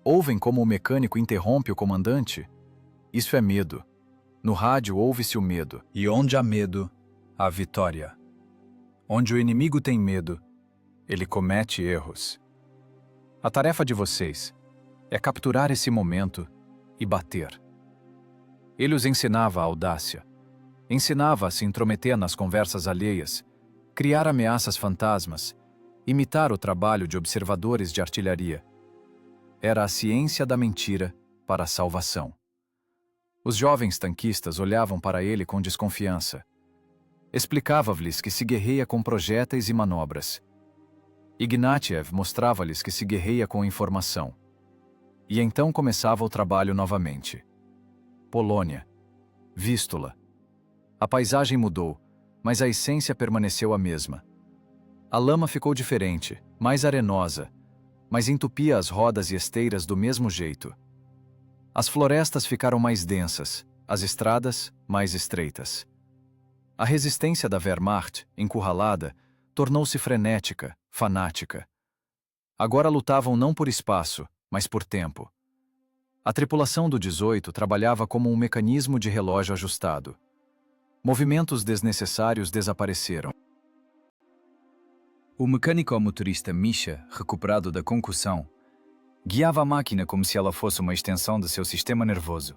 Ouvem como o mecânico interrompe o comandante? Isso é medo. No rádio ouve-se o medo. E onde há medo, há vitória. Onde o inimigo tem medo, ele comete erros. A tarefa de vocês é capturar esse momento e bater. Ele os ensinava a audácia. Ensinava a se intrometer nas conversas alheias, criar ameaças fantasmas, imitar o trabalho de observadores de artilharia. Era a ciência da mentira para a salvação. Os jovens tanquistas olhavam para ele com desconfiança. Explicava-lhes que se guerreia com projéteis e manobras. Ignatiev mostrava-lhes que se guerreia com informação. E então começava o trabalho novamente. Polônia. Vístula. A paisagem mudou, mas a essência permaneceu a mesma. A lama ficou diferente, mais arenosa, mas entupia as rodas e esteiras do mesmo jeito. As florestas ficaram mais densas, as estradas mais estreitas. A resistência da Wehrmacht, encurralada, tornou-se frenética, fanática. Agora lutavam não por espaço, mas por tempo. A tripulação do 18 trabalhava como um mecanismo de relógio ajustado. Movimentos desnecessários desapareceram. O mecânico motorista Misha, recuperado da concussão, guiava a máquina como se ela fosse uma extensão de seu sistema nervoso.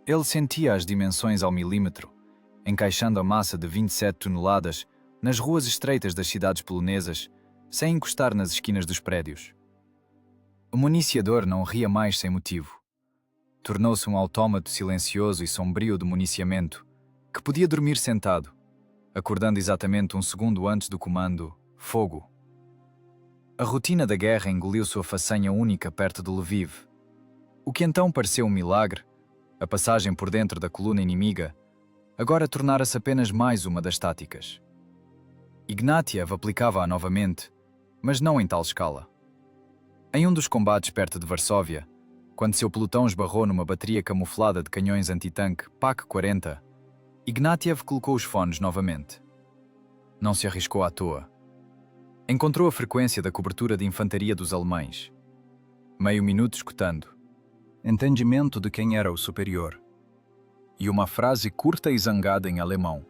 Ele sentia as dimensões ao milímetro, encaixando a massa de 27 toneladas nas ruas estreitas das cidades polonesas, sem encostar nas esquinas dos prédios. O municiador não ria mais sem motivo. Tornou-se um autômato silencioso e sombrio de municiamento, que podia dormir sentado, acordando exatamente um segundo antes do comando fogo. A rotina da guerra engoliu sua façanha única perto de Lviv. O que então pareceu um milagre, a passagem por dentro da coluna inimiga, agora tornara-se apenas mais uma das táticas. Ignatiev aplicava-a novamente, mas não em tal escala. Em um dos combates perto de Varsóvia, quando seu pelotão esbarrou numa bateria camuflada de canhões antitanque PaK-40, Ignatiev colocou os fones novamente. Não se arriscou à toa. Encontrou a frequência da cobertura de infantaria dos alemães. Meio minuto escutando. Entendimento de quem era o superior. E uma frase curta e zangada em alemão.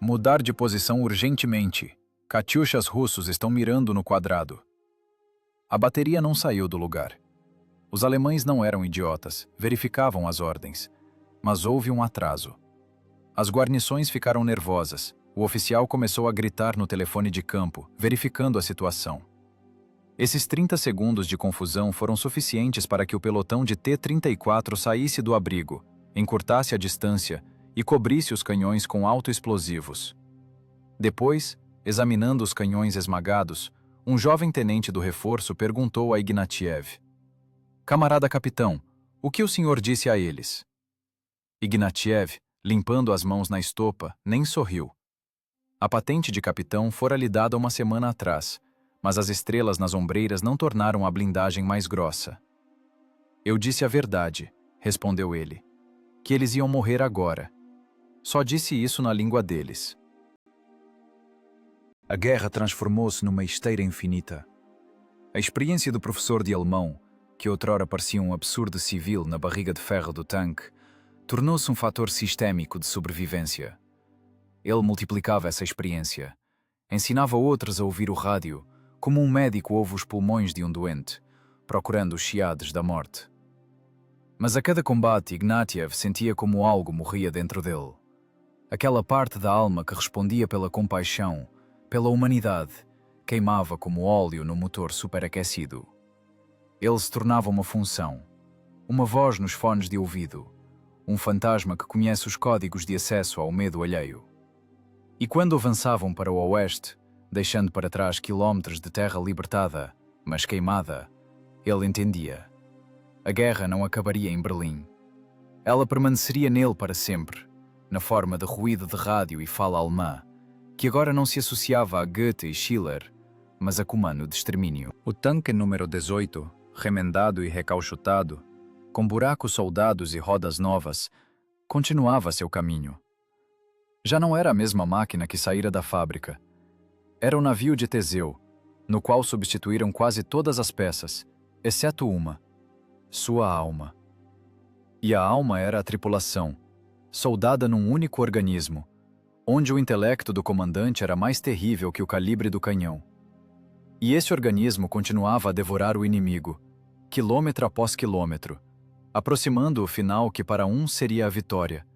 Mudar de posição urgentemente. Katyushas russos estão mirando no quadrado. A bateria não saiu do lugar. Os alemães não eram idiotas, verificavam as ordens. Mas houve um atraso. As guarnições ficaram nervosas. O oficial começou a gritar no telefone de campo, verificando a situação. Esses 30 segundos de confusão foram suficientes para que o pelotão de T-34 saísse do abrigo, encurtasse a distância e cobrisse os canhões com autoexplosivos. Depois, examinando os canhões esmagados, um jovem tenente do reforço perguntou a Ignatiev: "Camarada capitão, o que o senhor disse a eles?" Ignatiev, limpando as mãos na estopa, nem sorriu. A patente de capitão fora lhe dada uma semana atrás, mas as estrelas nas ombreiras não tornaram a blindagem mais grossa. "Eu disse a verdade", respondeu ele, "que eles iam morrer agora. Só disse isso na língua deles." A guerra transformou-se numa esteira infinita. A experiência do professor de alemão, que outrora parecia um absurdo civil na barriga de ferro do tanque, tornou-se um fator sistémico de sobrevivência. Ele multiplicava essa experiência, ensinava outros a ouvir o rádio, como um médico ouve os pulmões de um doente, procurando os chiados da morte. Mas a cada combate, Ignatiev sentia como algo morria dentro dele. Aquela parte da alma que respondia pela compaixão, pela humanidade, queimava como óleo no motor superaquecido. Ele se tornava uma função, uma voz nos fones de ouvido, um fantasma que conhece os códigos de acesso ao medo alheio. E quando avançavam para o oeste, deixando para trás quilómetros de terra libertada, mas queimada, ele entendia. A guerra não acabaria em Berlim. Ela permaneceria nele para sempre, na forma de ruído de rádio e fala alemã, que agora não se associava a Goethe e Schiller, mas a comando de extermínio. O tanque número 18, remendado e recauchutado, com buracos soldados e rodas novas, continuava seu caminho. Já não era a mesma máquina que saíra da fábrica. Era o navio de Teseu, no qual substituíram quase todas as peças, exceto uma, sua alma. E a alma era a tripulação, soldada num único organismo, onde o intelecto do comandante era mais terrível que o calibre do canhão. E esse organismo continuava a devorar o inimigo, quilômetro após quilômetro, aproximando o final que para uns seria a vitória,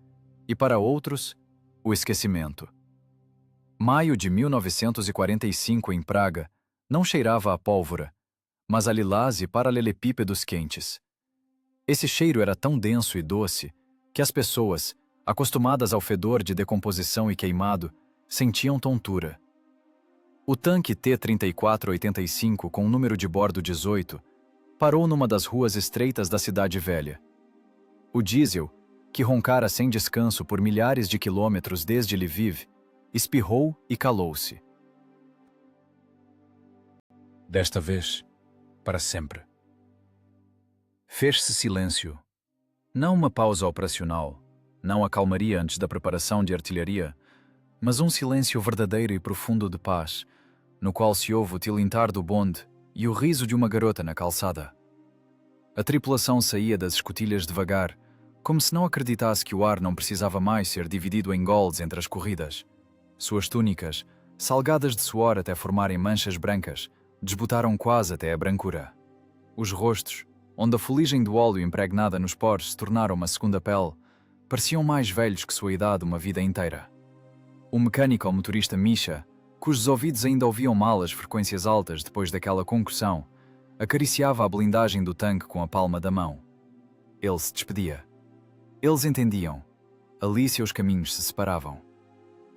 e para outros, o esquecimento. Maio de 1945 em Praga não cheirava a pólvora, mas a lilás e paralelepípedos quentes. Esse cheiro era tão denso e doce que as pessoas, acostumadas ao fedor de decomposição e queimado, sentiam tontura. O tanque T-3485, com o número de bordo 18, parou numa das ruas estreitas da cidade velha. O diesel, que roncara sem descanso por milhares de quilômetros desde Lviv, espirrou e calou-se. Desta vez, para sempre. Fez-se silêncio. Não uma pausa operacional, não a calmaria antes da preparação de artilharia, mas um silêncio verdadeiro e profundo de paz, no qual se ouve o tilintar do bonde e o riso de uma garota na calçada. A tripulação saía das escotilhas devagar, como se não acreditasse que o ar não precisava mais ser dividido em goles entre as corridas. Suas túnicas, salgadas de suor até formarem manchas brancas, desbotaram quase até a brancura. Os rostos, onde a fuligem do óleo impregnada nos poros se tornaram uma segunda pele, pareciam mais velhos que sua idade uma vida inteira. O mecânico motorista Misha, cujos ouvidos ainda ouviam mal as frequências altas depois daquela concussão, acariciava a blindagem do tanque com a palma da mão. Ele se despedia. Eles entendiam. Ali seus caminhos se separavam.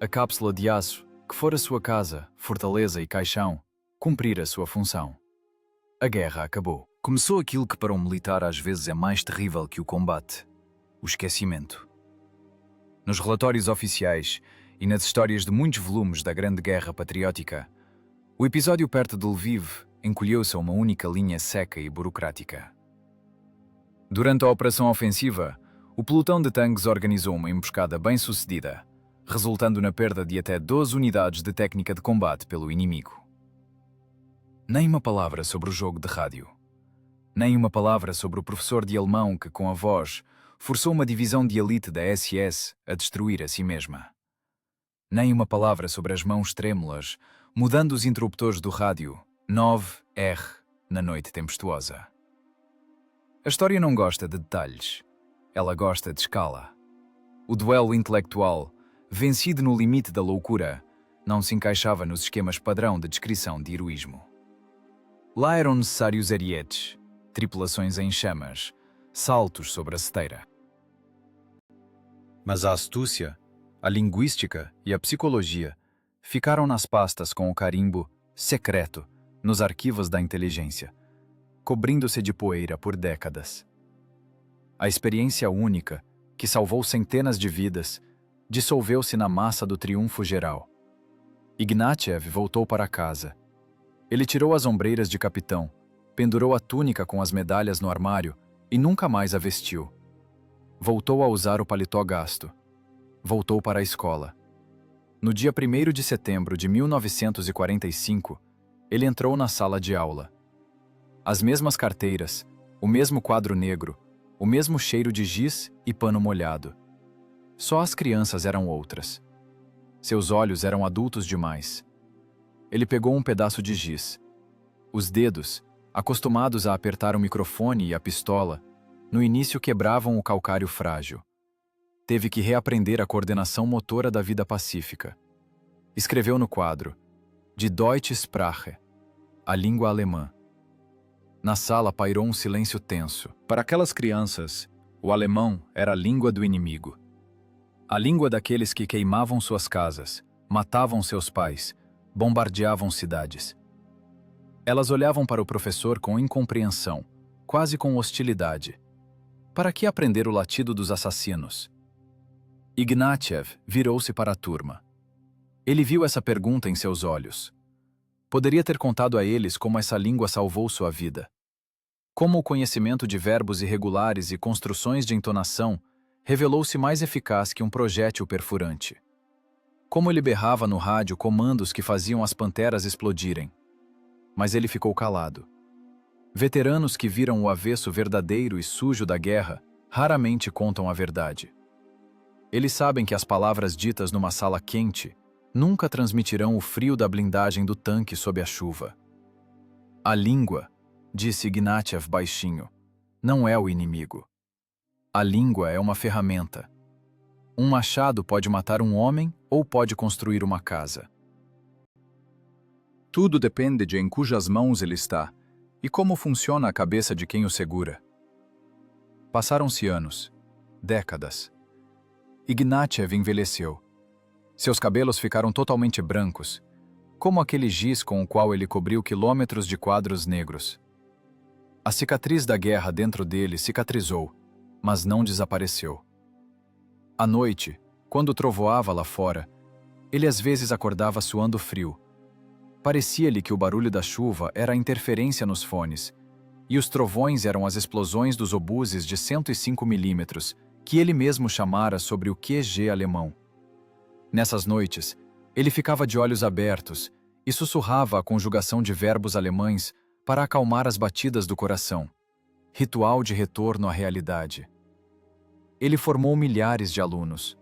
A cápsula de aço, que fora sua casa, fortaleza e caixão, cumprira sua função. A guerra acabou. Começou aquilo que para um militar às vezes é mais terrível que o combate: o esquecimento. Nos relatórios oficiais e nas histórias de muitos volumes da Grande Guerra Patriótica, o episódio perto de Lviv encolheu-se a uma única linha seca e burocrática. Durante a operação ofensiva, o pelotão de tanques organizou uma emboscada bem-sucedida, resultando na perda de até 12 unidades de técnica de combate pelo inimigo. Nem uma palavra sobre o jogo de rádio. Nem uma palavra sobre o professor de alemão que, com a voz, forçou uma divisão de elite da SS a destruir a si mesma. Nem uma palavra sobre as mãos trêmulas, mudando os interruptores do rádio 9R na noite tempestuosa. A história não gosta de detalhes. Ela gosta de escala. O duelo intelectual, vencido no limite da loucura, não se encaixava nos esquemas padrão de descrição de heroísmo. Lá eram necessários arietes, tripulações em chamas, saltos sobre a seteira. Mas a astúcia, a linguística e a psicologia ficaram nas pastas com o carimbo secreto nos arquivos da inteligência, cobrindo-se de poeira por décadas. A experiência única, que salvou centenas de vidas, dissolveu-se na massa do triunfo geral. Ignatiev voltou para casa. Ele tirou as ombreiras de capitão, pendurou a túnica com as medalhas no armário e nunca mais a vestiu. Voltou a usar o paletó gasto. Voltou para a escola. No dia 1º de setembro de 1945, ele entrou na sala de aula. As mesmas carteiras, o mesmo quadro negro, o mesmo cheiro de giz e pano molhado. Só as crianças eram outras. Seus olhos eram adultos demais. ele pegou um pedaço de giz. Os dedos, acostumados a apertar o microfone e a pistola, no início quebravam o calcário frágil. Teve que reaprender a coordenação motora da vida pacífica. Escreveu no quadro, Die Deutsche Sprache, a língua alemã. Na sala pairou um silêncio tenso. Para aquelas crianças, o alemão era a língua do inimigo. A língua daqueles que queimavam suas casas, matavam seus pais, bombardeavam cidades. Elas olhavam para o professor com incompreensão, quase com hostilidade. Para que aprender o latido dos assassinos? Ignatiev virou-se para a turma. Ele viu essa pergunta em seus olhos. Poderia ter contado a eles como essa língua salvou sua vida. Como o conhecimento de verbos irregulares e construções de entonação revelou-se mais eficaz que um projétil perfurante. Como ele berrava no rádio comandos que faziam as panteras explodirem. Mas ele ficou calado. Veteranos que viram o avesso verdadeiro e sujo da guerra raramente contam a verdade. Eles sabem que as palavras ditas numa sala quente nunca transmitirão o frio da blindagem do tanque sob a chuva. A língua, disse Ignatiev baixinho, não é o inimigo. A língua é uma ferramenta. Um machado pode matar um homem ou pode construir uma casa. Tudo depende de em cujas mãos ele está e como funciona a cabeça de quem o segura. Passaram-se anos, décadas. Ignatiev envelheceu. Seus cabelos ficaram totalmente brancos, como aquele giz com o qual ele cobriu quilômetros de quadros negros. A cicatriz da guerra dentro dele cicatrizou, mas não desapareceu. À noite, quando trovoava lá fora, ele às vezes acordava suando frio. Parecia-lhe que o barulho da chuva era a interferência nos fones, e os trovões eram as explosões dos obuses de 105 milímetros, que ele mesmo chamara sobre o QG alemão. Nessas noites, ele ficava de olhos abertos e sussurrava a conjugação de verbos alemães para acalmar as batidas do coração. Ritual de retorno à realidade. Ele formou milhares de alunos.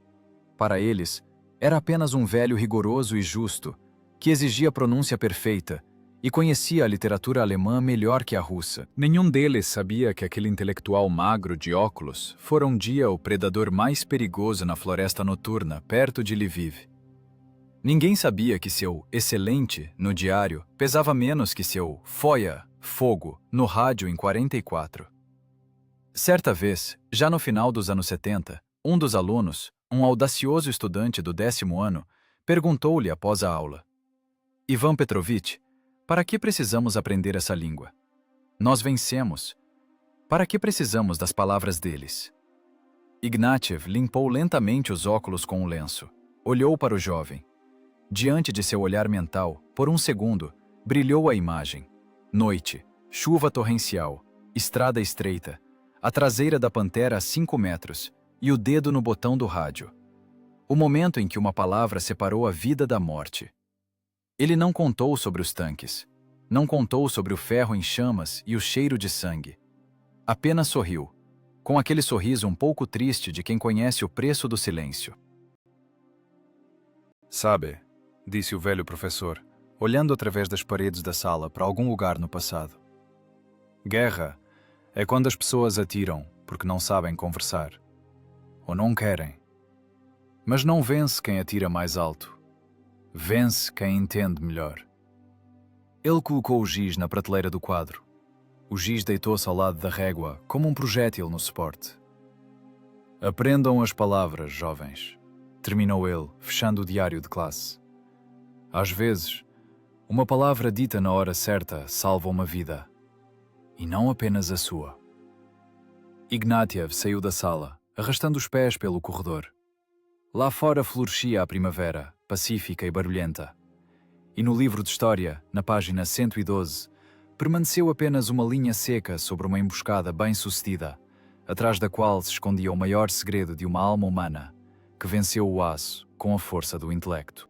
Para eles, era apenas um velho rigoroso e justo, que exigia pronúncia perfeita e conhecia a literatura alemã melhor que a russa. Nenhum deles sabia que aquele intelectual magro de óculos fora um dia o predador mais perigoso na floresta noturna, perto de Lviv. Ninguém sabia que seu excelente, no diário, pesava menos que seu Feuer, fogo, no rádio em 44. Certa vez, já no final dos anos 70, um dos alunos, um audacioso estudante do 10º ano, perguntou-lhe após a aula: Ivan Petrovich, para que precisamos aprender essa língua? Nós vencemos. Para que precisamos das palavras deles? Ignatiev limpou lentamente os óculos com um lenço. Olhou para o jovem. Diante de seu olhar mental, por um segundo, brilhou a imagem. Noite, chuva torrencial, estrada estreita, a traseira da pantera a 5 metros e o dedo no botão do rádio. O momento em que uma palavra separou a vida da morte. Ele não contou sobre os tanques. Não contou sobre o ferro em chamas e o cheiro de sangue. Apenas sorriu, com aquele sorriso um pouco triste de quem conhece o preço do silêncio. Sabe, disse o velho professor, olhando através das paredes da sala para algum lugar no passado. Guerra é quando as pessoas atiram porque não sabem conversar. Ou não querem. Mas não vence quem atira mais alto. Vence quem entende melhor. Ele colocou o giz na prateleira do quadro. O giz deitou-se ao lado da régua, como um projétil no suporte. Aprendam as palavras, jovens, terminou ele, fechando o diário de classe. Às vezes, uma palavra dita na hora certa salva uma vida. E não apenas a sua. Ignatiev saiu da sala, arrastando os pés pelo corredor. Lá fora florescia a primavera, pacífica e barulhenta. E no livro de história, na página 112, permaneceu apenas uma linha seca sobre uma emboscada bem-sucedida, atrás da qual se escondia o maior segredo de uma alma humana, que venceu o aço com a força do intelecto.